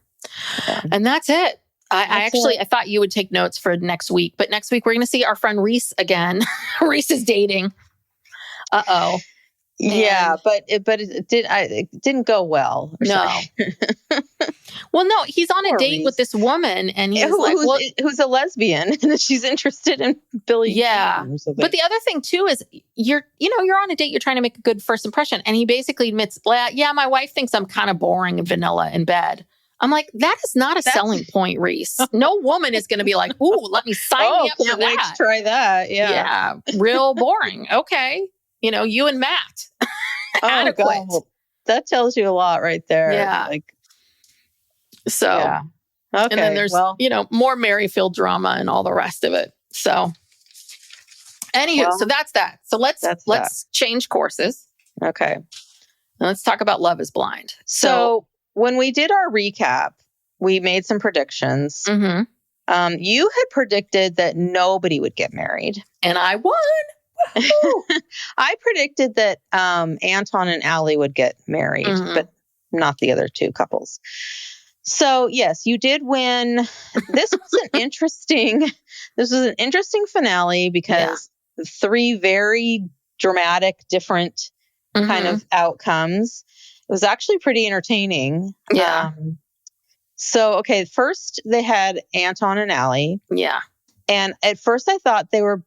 And that's it. I thought you would take notes for next week, but next week we're going to see our friend Reese again. Reese is dating. Uh-oh. Yeah, but it didn't go well. No. Well, no, he's on a date with this woman, and he's who's a lesbian, and she's interested in Billy. Yeah, but the other thing too is you're on a date, you're trying to make a good first impression, and he basically admits, yeah, my wife thinks I'm kind of boring and vanilla in bed. I'm like, that is not a selling point, Reese. No woman is going to be like, ooh, let me sign me up for that. Wait to try that. Yeah, real boring. Okay. You and Matt. Adequate. God. That tells you a lot right there. Yeah. Okay. And then there's, more Merrifield drama and all the rest of it. So anywho, so that's that. So let's change courses. Okay. And let's talk about Love is Blind. So when we did our recap, we made some predictions. Mm-hmm. You had predicted that nobody would get married. And I won. I predicted that Anton and Allie would get married, but not the other 2 couples. So yes, you did win. This was an interesting finale because 3 very dramatic, different kind of outcomes. It was actually pretty entertaining. Yeah. So first they had Anton and Allie. Yeah. And at first I thought they were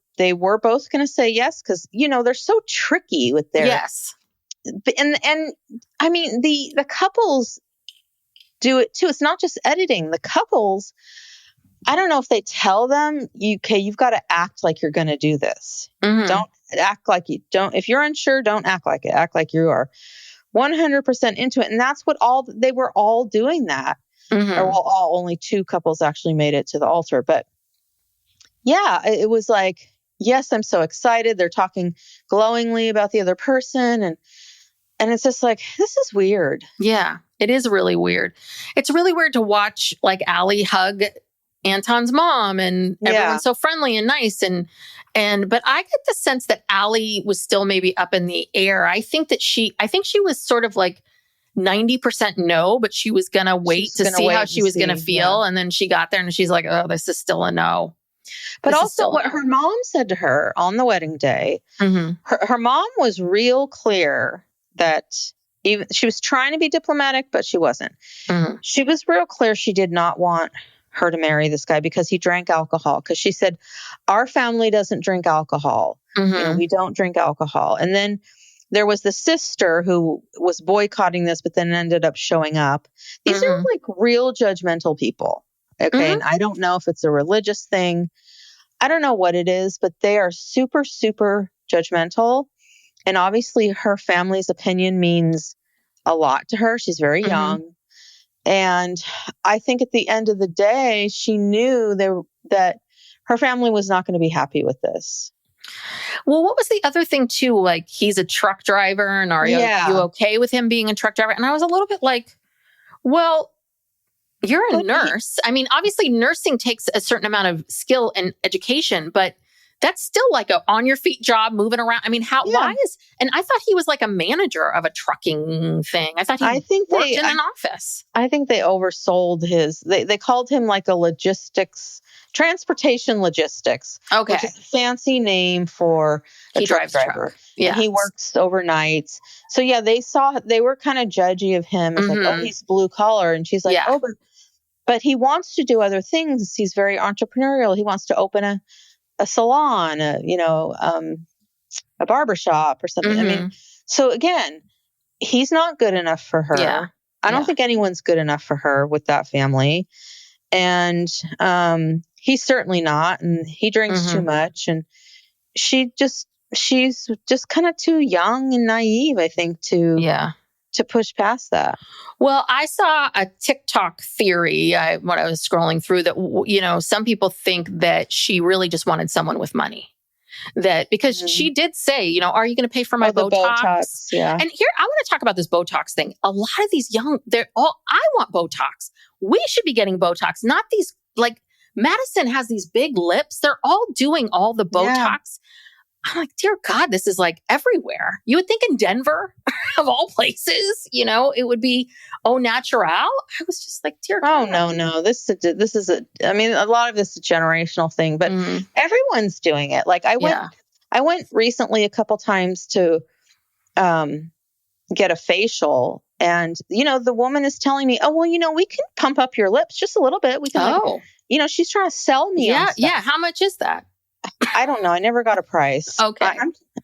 both going to say yes, because they're so tricky with their and I mean the couples do it too. It's not just editing. The couples, I don't know if they tell them you've got to act like you're going to do this. Mm-hmm. Don't act like you don't. If you're unsure, don't act like it. Act like you are 100% into it. And that's what they were all doing that. Mm-hmm. Or only 2 couples actually made it to the altar, but yeah, it was like, yes, I'm so excited. They're talking glowingly about the other person. And it's just like, this is weird. Yeah, it is really weird. It's really weird to watch like Allie hug Anton's mom and everyone's so friendly and nice. But I get the sense that Allie was still maybe up in the air. I think she was sort of like 90% no, but she was going to wait to see how she was going to feel. Yeah. And then she got there and she's like, oh, this is still a no. But also what her mom said to her on the wedding day, her mom was real clear that even she was trying to be diplomatic, but she wasn't. Mm-hmm. She was real clear she did not want her to marry this guy because he drank alcohol. Because she said, our family doesn't drink alcohol. Mm-hmm. We don't drink alcohol. And then there was the sister who was boycotting this, but then ended up showing up. These are like real judgmental people. Okay. And I don't know if it's a religious thing. I don't know what it is, but they are super, super judgmental. And obviously her family's opinion means a lot to her. She's very young. And I think at the end of the day, she knew that her family was not going to be happy with this. Well, what was the other thing too? Like, he's a truck driver, and are you okay with him being a truck driver? And I was a little bit like, well, you're a nurse. I mean, obviously nursing takes a certain amount of skill and education, but That's still like a on your feet job, moving around. I mean, and I thought he was like a manager of a trucking thing. I thought he worked in an office. I think they oversold they called him like a transportation logistics. Okay. Which is a fancy name for a truck driver. Yeah. And he works overnights. So yeah, they were kind of judgy of him. It's like, oh, he's blue collar. And she's like, but he wants to do other things. He's very entrepreneurial. He wants to open a salon, a barbershop or something. I mean, so again, he's not good enough for her. Yeah. I don't think anyone's good enough for her with that family. And he's certainly not. And he drinks too much. And she's just kind of too young and naive, I think, to push past that. Well, I saw a TikTok theory when I was scrolling through that, some people think that she really just wanted someone with money. That because she did say, are you going to pay for my Botox? Yeah. And here, I want to talk about this Botox thing. A lot of these I want Botox. We should be getting Botox, not these, like Madison has these big lips. They're all doing all the Botox. Yeah. I'm like, dear God, this is like everywhere. You would think in Denver, of all places, it would be au natural. I was just like, dear God. Oh, no. This is a lot of this is a generational thing, but everyone's doing it. Like I went recently a couple times to get a facial, and, the woman is telling me, oh, well, we can pump up your lips just a little bit. We can, she's trying to sell me. Yeah. Yeah. How much is that? I don't know. I never got a price. Okay.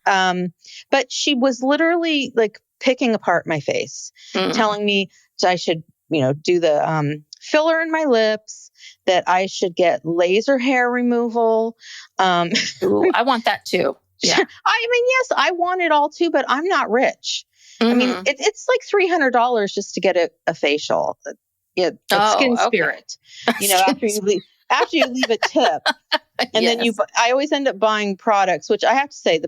But she was literally like picking apart my face, telling me I should, do the filler in my lips, that I should get laser hair removal. Ooh, I want that too. Yeah. I mean, yes, I want it all too, but I'm not rich. I mean, it's like $300 just to get a facial. Yeah, Skin Spirit. After you leave a tip, and then I always end up buying products, which I have to say,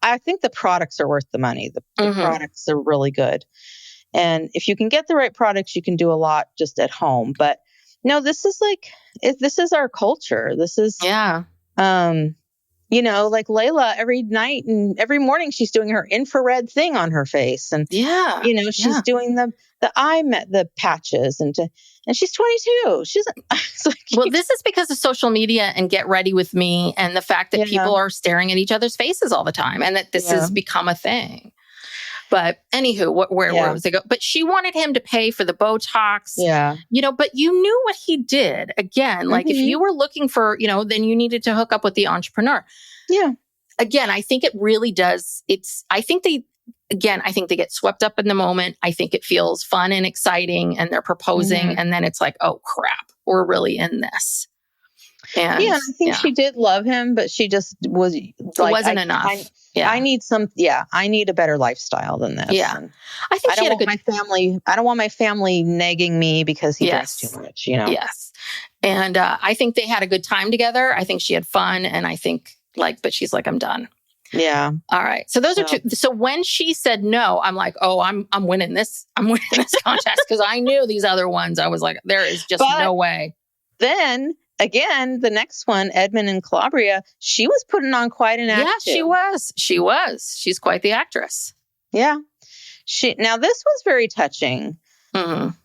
I think the products are worth the money. The products are really good. And if you can get the right products, you can do a lot just at home. But no, this is our culture. This is, like Layla, every night and every morning, she's doing her infrared thing on her face. And, she's doing the the patches and she's 22. She's like, well, this is because of social media and Get Ready With Me and the fact that people are staring at each other's faces all the time and that this has become a thing. But anywho, where was it go? But she wanted him to pay for the Botox. Yeah. But you knew what he did. Again, like if you were looking for, then you needed to hook up with the entrepreneur. Yeah. Again, I think it really does. I think they get swept up in the moment. I think it feels fun and exciting and they're proposing. And then it's like, oh crap, we're really in this. And I think she did love him, but she just was like, it wasn't enough. I need a better lifestyle than this. Yeah. And I think I don't want my family nagging me because he drinks too much, Yes. And I think they had a good time together. I think she had fun. And I think but she's like, I'm done. Yeah. All right. So those are two. So when she said no, I'm like, oh, I'm winning this. I'm winning this contest because I knew these other ones. I was like, there is just no way. Then again, the next one, Edmund and Calabria, she was putting on quite an act. Yeah, she was. She was. She's quite the actress. Yeah. Now this was very touching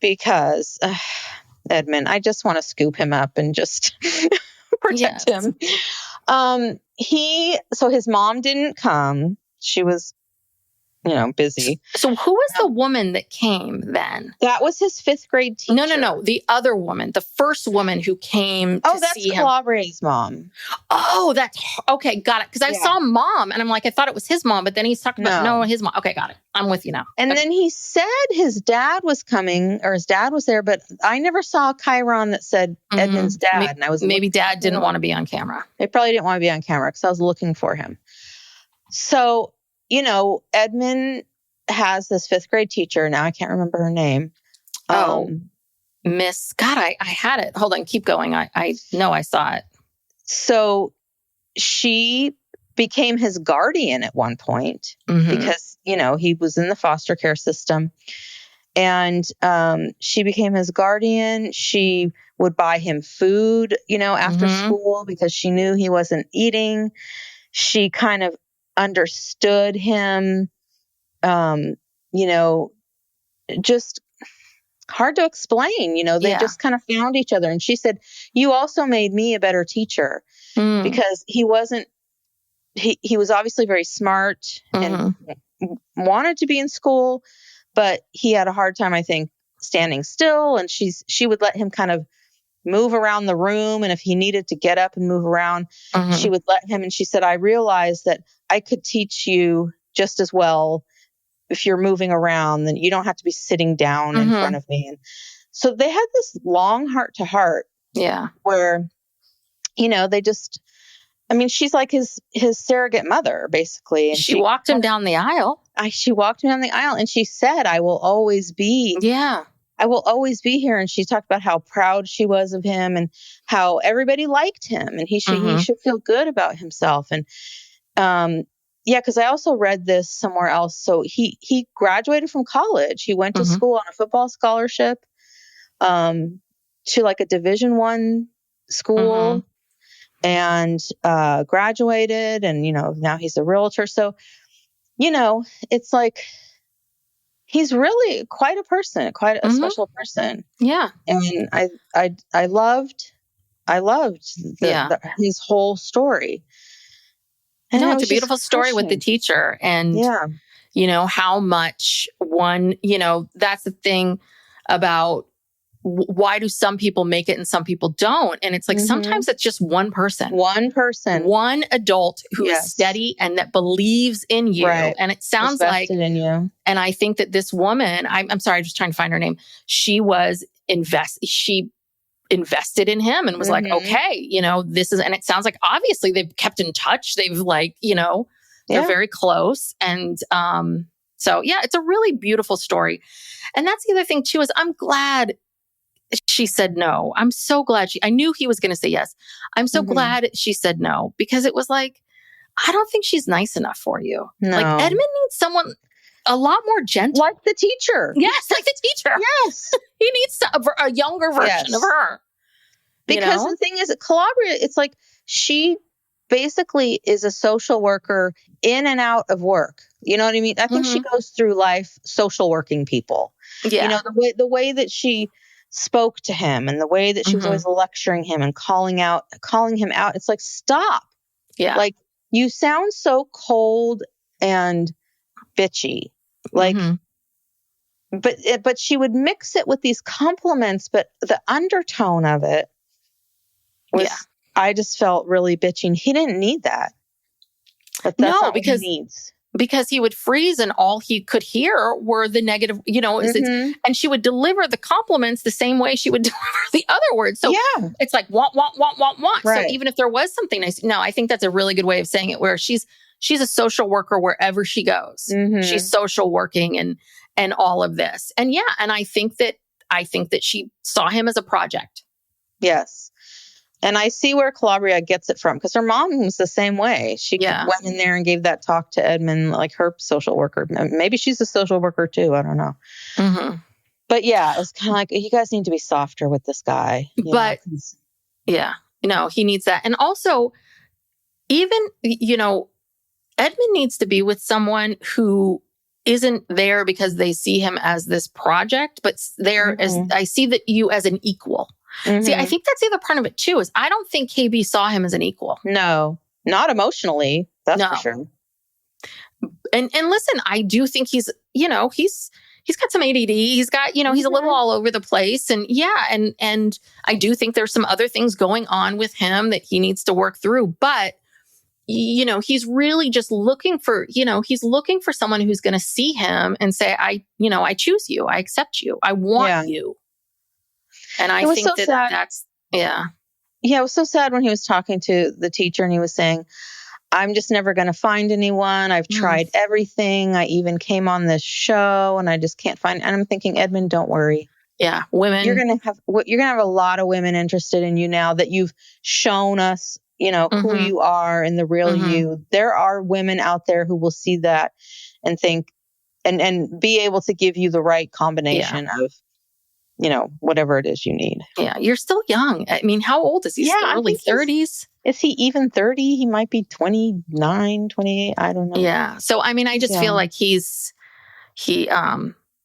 because Edmund, I just want to scoop him up and just protect him. His mom didn't come. She was, busy. So who was the woman that came then? That was his 5th grade teacher. No. The other woman, the first woman who came to see him. Oh, that's Calabria's mom. Oh, okay. Got it. Because I saw mom and I'm like, I thought it was his mom, but then he's talking about, his mom. Okay, got it. I'm with you now. And then he said his dad was coming or his dad was there, but I never saw a chyron that said Edmund's dad. And I was maybe dad didn't want to be on camera. They probably didn't want to be on camera because I was looking for him. So, Edmund has this 5th grade teacher. Now I can't remember her name. Miss, God, I had it. Hold on, keep going. I know I saw it. So she became his guardian at one point because, he was in the foster care system. And she became his guardian. She would buy him food, after school because she knew he wasn't eating. She kind of understood him, just hard to explain. They just kind of found each other. And she said, you also made me a better teacher because he wasn't, he was obviously very smart and wanted to be in school, but he had a hard time, I think, standing still. And she would let him kind of move around the room. And if he needed to get up and move around, she would let him. And she said, I realized that I could teach you just as well if you're moving around, then you don't have to be sitting down in front of me. And so they had this long heart to heart. Yeah. Where, they just, she's like his surrogate mother, basically. And she walked him down the aisle. She walked him down the aisle and she said, I will always be here. And she talked about how proud she was of him and how everybody liked him and he should feel good about himself. And, because I also read this somewhere else. So he graduated from college. He went to school on a football scholarship, to like a Division I school. And graduated and, now he's a realtor. So, it's like, he's really quite a person, quite a special person. Yeah. And I loved his whole story. And no, it's a beautiful story with the teacher and, how much that's the thing about why do some people make it and some people don't? And it's like, sometimes it's just one person, one adult who is steady and that believes in you. Right. And it sounds like, in you. And I think that this woman, I'm sorry, I'm just trying to find her name. She invested in him and was like, okay, this is, and it sounds like obviously they've kept in touch. They've they're very close. And, so yeah, it's a really beautiful story. And that's the other thing too, is I'm glad she said no. I'm so glad I knew he was going to say yes. I'm so glad she said no because it was like, I don't think she's nice enough for you. No. Like Edmund needs someone a lot more gentle. Like the teacher. Yes, like the teacher. Yes. He needs a younger version of her. Because the thing is, Calabria, it's like she basically is a social worker in and out of work. You know what I mean? I think she goes through life social working people. Yeah. The way that she spoke to him and the way that she was always lecturing him and calling him out. It's like, stop. Yeah. Like, you sound so cold and bitchy. Like, but she would mix it with these compliments, but the undertone of it was, I just felt really bitchy. And he didn't need that. But that's not what he needs. Because he would freeze and all he could hear were the negative, and she would deliver the compliments the same way she would deliver the other words. So it's like, want. Right. So even if there was something nice, no, I think that's a really good way of saying it, where she's a social worker wherever she goes. She's social working and all of this. And and I think that she saw him as a project. Yes. And I see where Calabria gets it from because her mom was the same way. She went in there and gave that talk to Edmund, like her social worker. Maybe she's a social worker too. I don't know. But it's kind of like, you guys need to be softer with this guy. But he needs that. And also, even, Edmund needs to be with someone who isn't there because they see him as this project, but there as I see that you as an equal. See, I think that's the other part of it too, is I don't think KB saw him as an equal. No, not emotionally. That's for sure. And listen, I do think he's got some ADD. He's got, he's a little all over the place. And and I do think there's some other things going on with him that he needs to work through. But, he's really just looking for, he's looking for someone who's going to see him and say, I choose you. I accept you. I want you. And I think that's. Yeah, it was so sad when he was talking to the teacher and he was saying, I'm just never going to find anyone. I've tried everything. I even came on this show and I just can't find. And I'm thinking, Edmund, don't worry. Yeah, women. You're going to have a lot of women interested in you now that you've shown us, who you are and the real you. There are women out there who will see that and think, and be able to give you the right combination of, whatever it is you need. Yeah, you're still young. I mean, how old is he? Yeah, Early 30s? Is he even 30? He might be 29, 28. I don't know. Yeah. So, I mean, I just feel like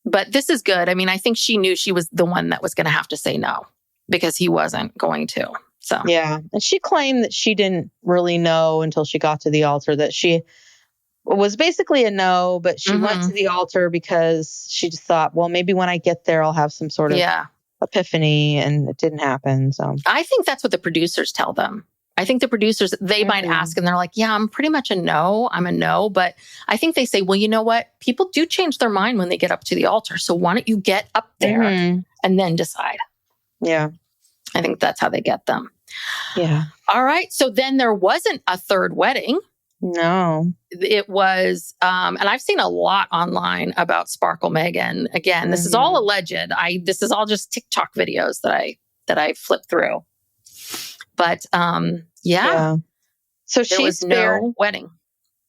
but this is good. I mean, I think she knew she was the one that was going to have to say no because he wasn't going to. So, yeah. And she claimed that she didn't really know until she got to the altar, that she was basically a no, but she went to the altar because she just thought, well, maybe when I get there, I'll have some sort of epiphany, and it didn't happen. So I think that's what the producers tell them. I think the producers, they might ask and they're like, yeah, I'm pretty much a no. I'm a no. But I think they say, well, you know what? People do change their mind when they get up to the altar. So why don't you get up there and then decide? Yeah. I think that's how they get them. Yeah. All right. So then there wasn't a third wedding. No. It was, and I've seen a lot online about Sparkle Meghan. Again, this is all alleged. This is all just TikTok videos that I flipped through. But yeah. So there was no wedding.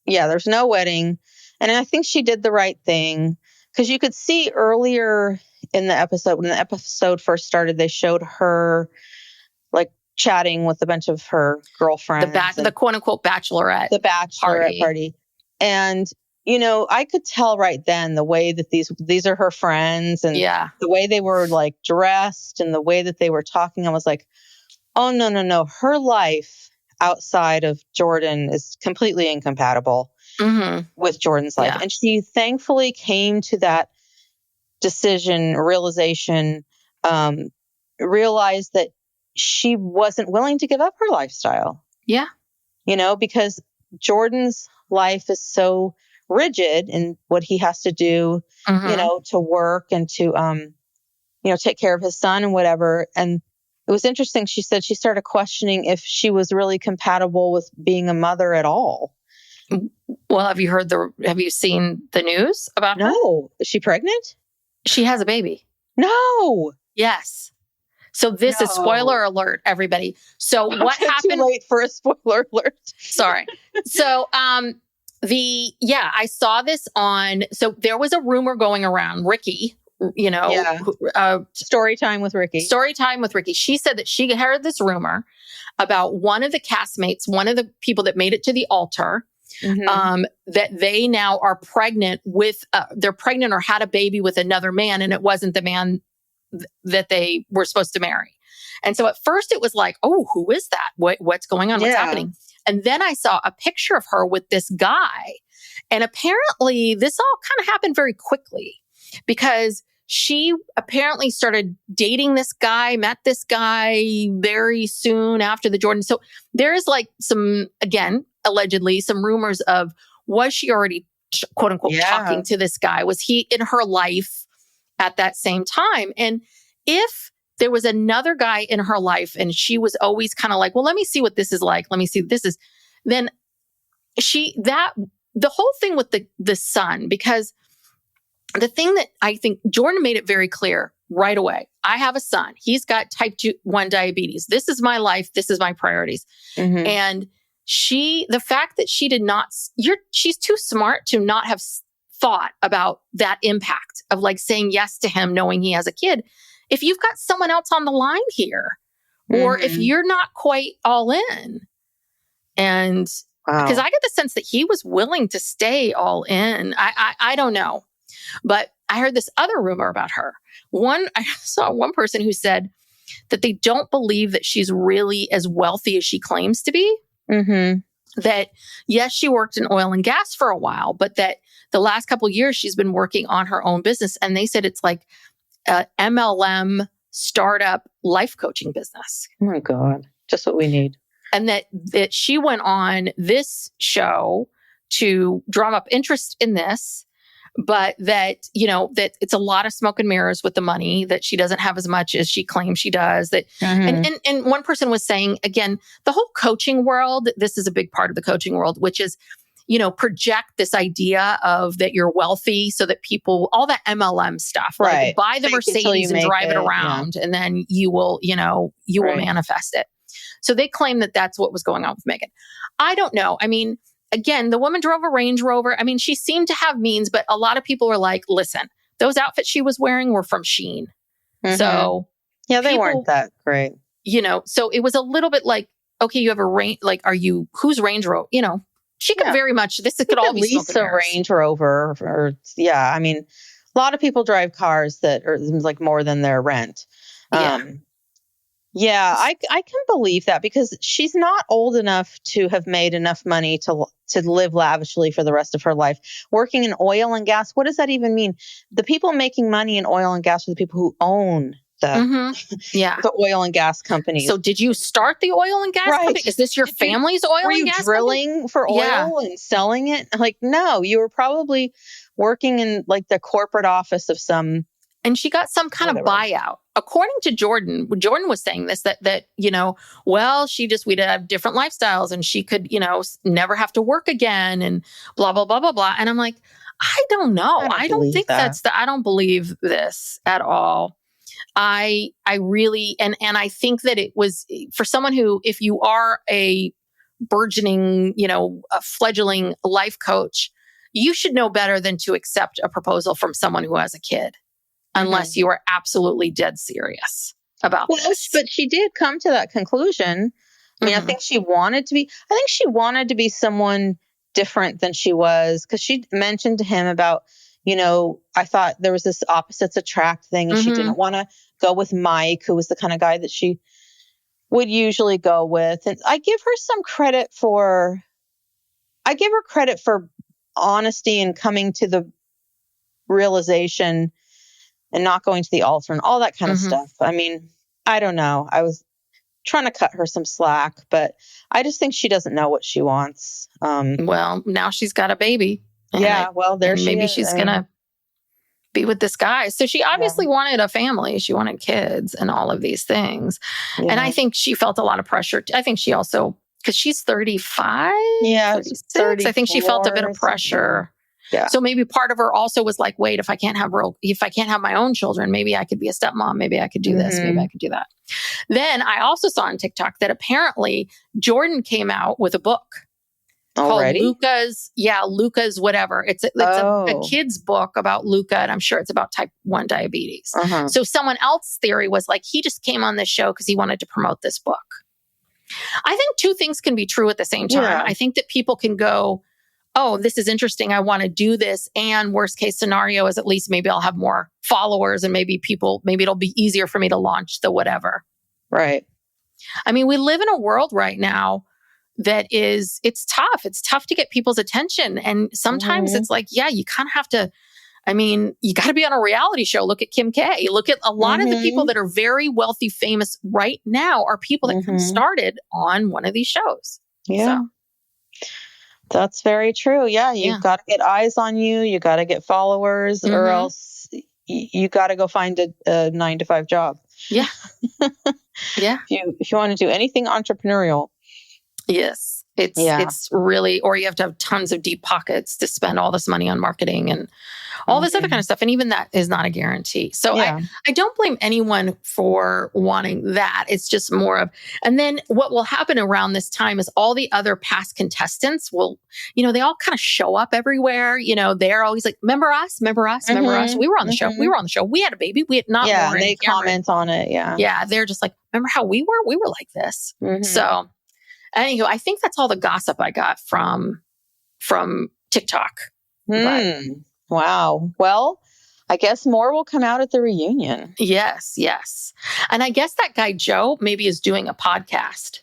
Yeah, there's no wedding. And I think she did the right thing, because you could see earlier in the episode, when the episode first started, they showed her like chatting with a bunch of her girlfriends. The quote unquote bachelorette. The bachelorette party. And, I could tell right then the way that these are her friends, and the way they were like dressed and the way that they were talking. I was like, oh, no. Her life outside of Jordan is completely incompatible with Jordan's life. And she thankfully came to that realization, realized that she wasn't willing to give up her lifestyle. Yeah. Because Jordan's life is so rigid in what he has to do, to work and to, take care of his son and whatever. And it was interesting. She said she started questioning if she was really compatible with being a mother at all. Well, have you seen the news about her? No. Is she pregnant? She has a baby. No. Yes. So this is spoiler alert, everybody. So what happened? Too late for a spoiler alert. Sorry. So, I saw this so there was a rumor going around, Ricky, Story time with Ricky. She said that she heard this rumor about one of the castmates, one of the people that made it to the altar, that they now are pregnant with, they're pregnant or had a baby with another man, and it wasn't the man that they were supposed to marry. And so at first it was like, oh, who is that? What's going on? What's happening? And then I saw a picture of her with this guy. And apparently this all kind of happened very quickly, because she apparently started dating this guy, met this guy very soon after the Jordan. So there's like allegedly some rumors of, was she already quote unquote talking to this guy? Was he in her life at that same time? And if there was another guy in her life and she was always kind of like, well, let me see what this is like. Let me see what this is. Then the whole thing with the son, because the thing that I think Jordan made it very clear right away, I have a son. He's got type 1 diabetes. This is my life. This is my priorities. And the fact that she did not, she's too smart to not have thought about that impact of like saying yes to him, knowing he has a kid. If you've got someone else on the line here, or if you're not quite all in. And because I get the sense that he was willing to stay all in. I don't know. But I heard this other rumor about her. I saw one person who said that they don't believe that she's really as wealthy as she claims to be. That, yes, she worked in oil and gas for a while, but that the last couple of years she's been working on her own business. And they said it's like a MLM startup life coaching business. Oh my God. Just what we need. And that she went on this show to drum up interest in this, but that, that it's a lot of smoke and mirrors with the money, that she doesn't have as much as she claims she does. That, and one person was saying, again, the whole coaching world, this is a big part of the coaching world, which is, project this idea of that you're wealthy so that people, all that MLM stuff, right? Like buy the Mercedes and drive it around, and then you will manifest it. So they claim that that's what was going on with Meghan. I don't know. I mean, again, the woman drove a Range Rover. I mean, she seemed to have means, but a lot of people were like, listen, those outfits she was wearing were from Shein. Mm-hmm. So yeah, they weren't that great. So it was a little bit like, okay, you have a range, like, whose Range Rover? She could very much, could all be lease a Range Rover I mean, a lot of people drive cars that are like more than their rent. I can believe that because she's not old enough to have made enough money to live lavishly for the rest of her life. Working in oil and gas, what does that even mean? The people making money in oil and gas are the people who own the oil and gas companies. So did you start the oil and gas company? Is this your family's oil and gas drilling company? For oil and selling it? Like, no, you were probably working in like the corporate office of some. And she got some kind of buyout. According to Jordan was saying this, that we'd have different lifestyles and she could, never have to work again and blah, blah, blah, blah, blah. And I'm like, I don't know. I don't think I don't believe this at all. I really, and I think that it was for someone who, if you are a burgeoning, a fledgling life coach, you should know better than to accept a proposal from someone who has a kid, unless you are absolutely dead serious about this. But she did come to that conclusion. I mean, I think she wanted to be someone different than she was, because she mentioned to him about, I thought there was this opposites attract thing, and she didn't want to go with Mike, who was the kind of guy that she would usually go with. And I give her credit for honesty and coming to the realization and not going to the altar and all that kind of stuff. I mean, I don't know. I was trying to cut her some slack, but I just think she doesn't know what she wants. Well, now she's got a baby. Maybe she's going to be with this guy. So she obviously wanted a family. She wanted kids and all of these things. Yeah. And I think she felt a lot of pressure. I think she also, because she's 35, 36, I think she felt a bit of pressure. Yeah. So maybe part of her also was like, wait, if I can't have my own children, maybe I could be a stepmom. Maybe I could do this. Maybe I could do that. Then I also saw on TikTok that apparently Jordan came out with a book. Already? Called Luca's whatever. It's a kid's book about Luca, and I'm sure it's about type 1 diabetes. So someone else's theory was like, he just came on this show because he wanted to promote this book. I think two things can be true at the same time. Yeah. I think that people can go, oh, this is interesting, I want to do this. And worst case scenario is at least maybe I'll have more followers and maybe it'll be easier for me to launch the whatever. Right. I mean, we live in a world right now that it's tough. It's tough to get people's attention. And sometimes it's like, you kind of have to, you got to be on a reality show. Look at Kim K. Look at a lot of the people that are very wealthy, famous right now are people that started on one of these shows. Yeah. So. That's very true. Yeah. You've got to get eyes on you. You got to get followers or else you got to go find a 9-to-5 job. Yeah. Yeah. If you want to do anything entrepreneurial. Yes. It's really, or you have to have tons of deep pockets to spend all this money on marketing and all this other kind of stuff. And even that is not a guarantee. So I don't blame anyone for wanting that. It's just more of, and then what will happen around this time is all the other past contestants will, they all kind of show up everywhere. They're always like, remember us? We were on the show. We had a baby. We had not. Yeah. And they comment on it. Yeah. Yeah. They're just like, remember how we were? We were like this. So anywho, I think that's all the gossip I got from TikTok. Wow. Well, I guess more will come out at the reunion. Yes. And I guess that guy Joe maybe is doing a podcast.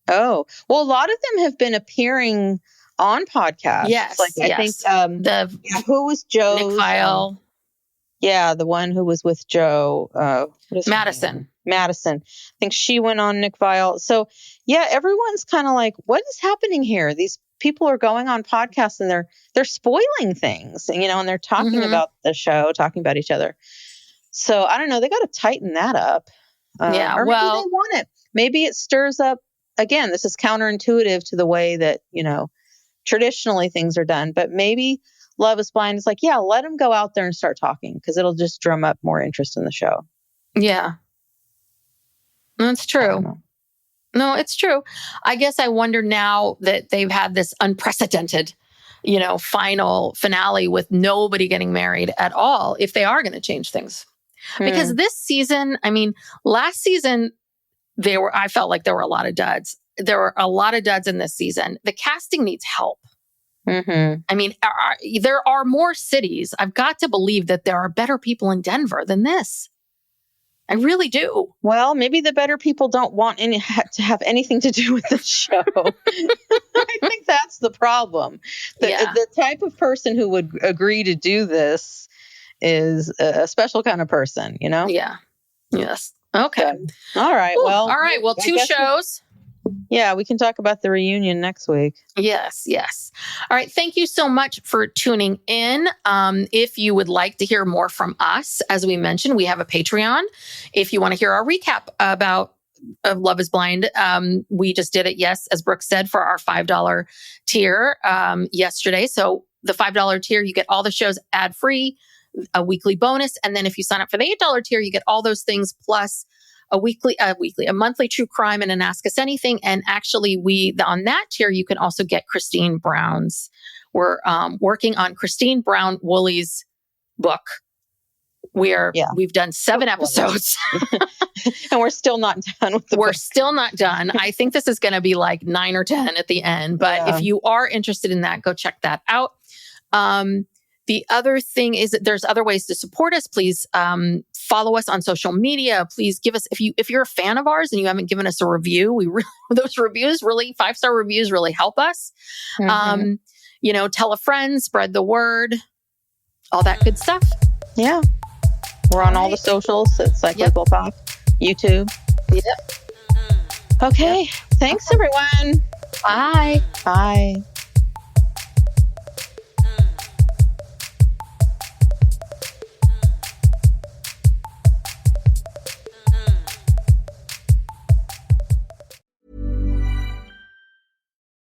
Oh, well, a lot of them have been appearing on podcasts. Yes. I think who was Joe? Nick File. The one who was with Joe. Madison. I think she went on Nick Vile. So everyone's kind of like, what is happening here? These people are going on podcasts and they're spoiling things, and they're talking about the show, talking about each other. So I don't know. They got to tighten that up. Or maybe they want it. Maybe it stirs up. Again, this is counterintuitive to the way that, traditionally things are done. But maybe Love is Blind is like, let them go out there and start talking because it'll just drum up more interest in the show. Yeah. That's true. No, it's true. I guess I wonder now that they've had this unprecedented, final finale with nobody getting married at all, if they are going to change things. Because this season, last season, I felt like there were a lot of duds. There were a lot of duds in this season. The casting needs help. Mm-hmm. There are more cities. I've got to believe that there are better people in Denver than this. I really do. Well, maybe the better people don't want to have anything to do with the show. I think that's the problem. The type of person who would agree to do this is a special kind of person, Yeah. Yes. Okay. All right. Ooh, well. All right. Well, 2 shows. Yeah, we can talk about the reunion next week. Yes. All right. Thank you so much for tuning in. If you would like to hear more from us, as we mentioned, we have a Patreon. If you want to hear our recap about Love is Blind, we just did it, yes, as Brooke said, for our $5 tier yesterday. So the $5 tier, you get all the shows ad-free, a weekly bonus. And then if you sign up for the $8 tier, you get all those things plus a monthly true crime and an Ask Us Anything. And actually on that tier, you can also get Christine Brown's. We're working on Christine Brown Woolley's book. We've done 7 episodes. And we're still not done with the book. We're still not done. I think this is going to be like 9 or 10 at the end. But if you are interested in that, go check that out. The other thing is that there's other ways to support us. Please follow us on social media. Please give us, if you're a fan of ours and you haven't given us a review, those reviews really, 5-star reviews really help us. Mm-hmm. Tell a friend, spread the word, all that good stuff. Yeah. We're on all the socials. It's Cyclical Pop, YouTube. Yep. Okay. Thanks, everyone. Bye. Bye.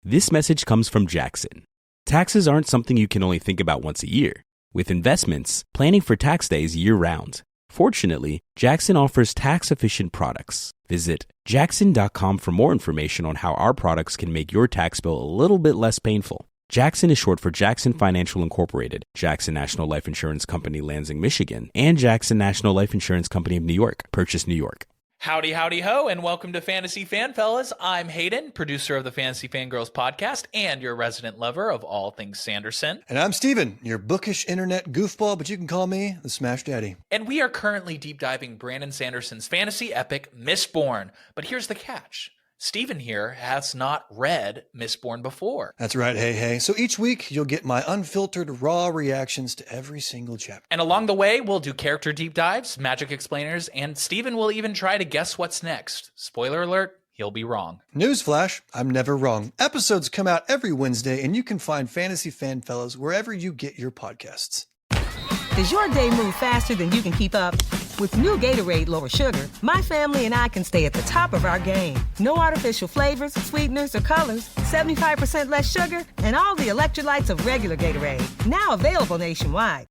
This message comes from Jackson. Taxes aren't something you can only think about once a year. With investments, planning for tax day is year-round. Fortunately, Jackson offers tax-efficient products. Visit jackson.com for more information on how our products can make your tax bill a little bit less painful. Jackson is short for Jackson Financial Incorporated, Jackson National Life Insurance Company, Lansing, Michigan, and Jackson National Life Insurance Company of New York, Purchase, New York. Howdy, howdy, ho, and welcome to Fantasy Fan Fellas. I'm Hayden, producer of the Fantasy Fangirls podcast and your resident lover of all things Sanderson. And I'm Steven, your bookish internet goofball, but you can call me the Smash Daddy. And we are currently deep diving Brandon Sanderson's fantasy epic, Mistborn. But here's the catch. Steven here has not read Mistborn before. That's right, hey. So each week, you'll get my unfiltered, raw reactions to every single chapter. And along the way, we'll do character deep dives, magic explainers, and Steven will even try to guess what's next. Spoiler alert, he'll be wrong. Newsflash, I'm never wrong. Episodes come out every Wednesday, and you can find Fantasy Fan Fellas wherever you get your podcasts. Does your day move faster than you can keep up? With new Gatorade Lower Sugar, my family and I can stay at the top of our game. No artificial flavors, sweeteners, or colors. 75% less sugar, and all the electrolytes of regular Gatorade. Now available nationwide.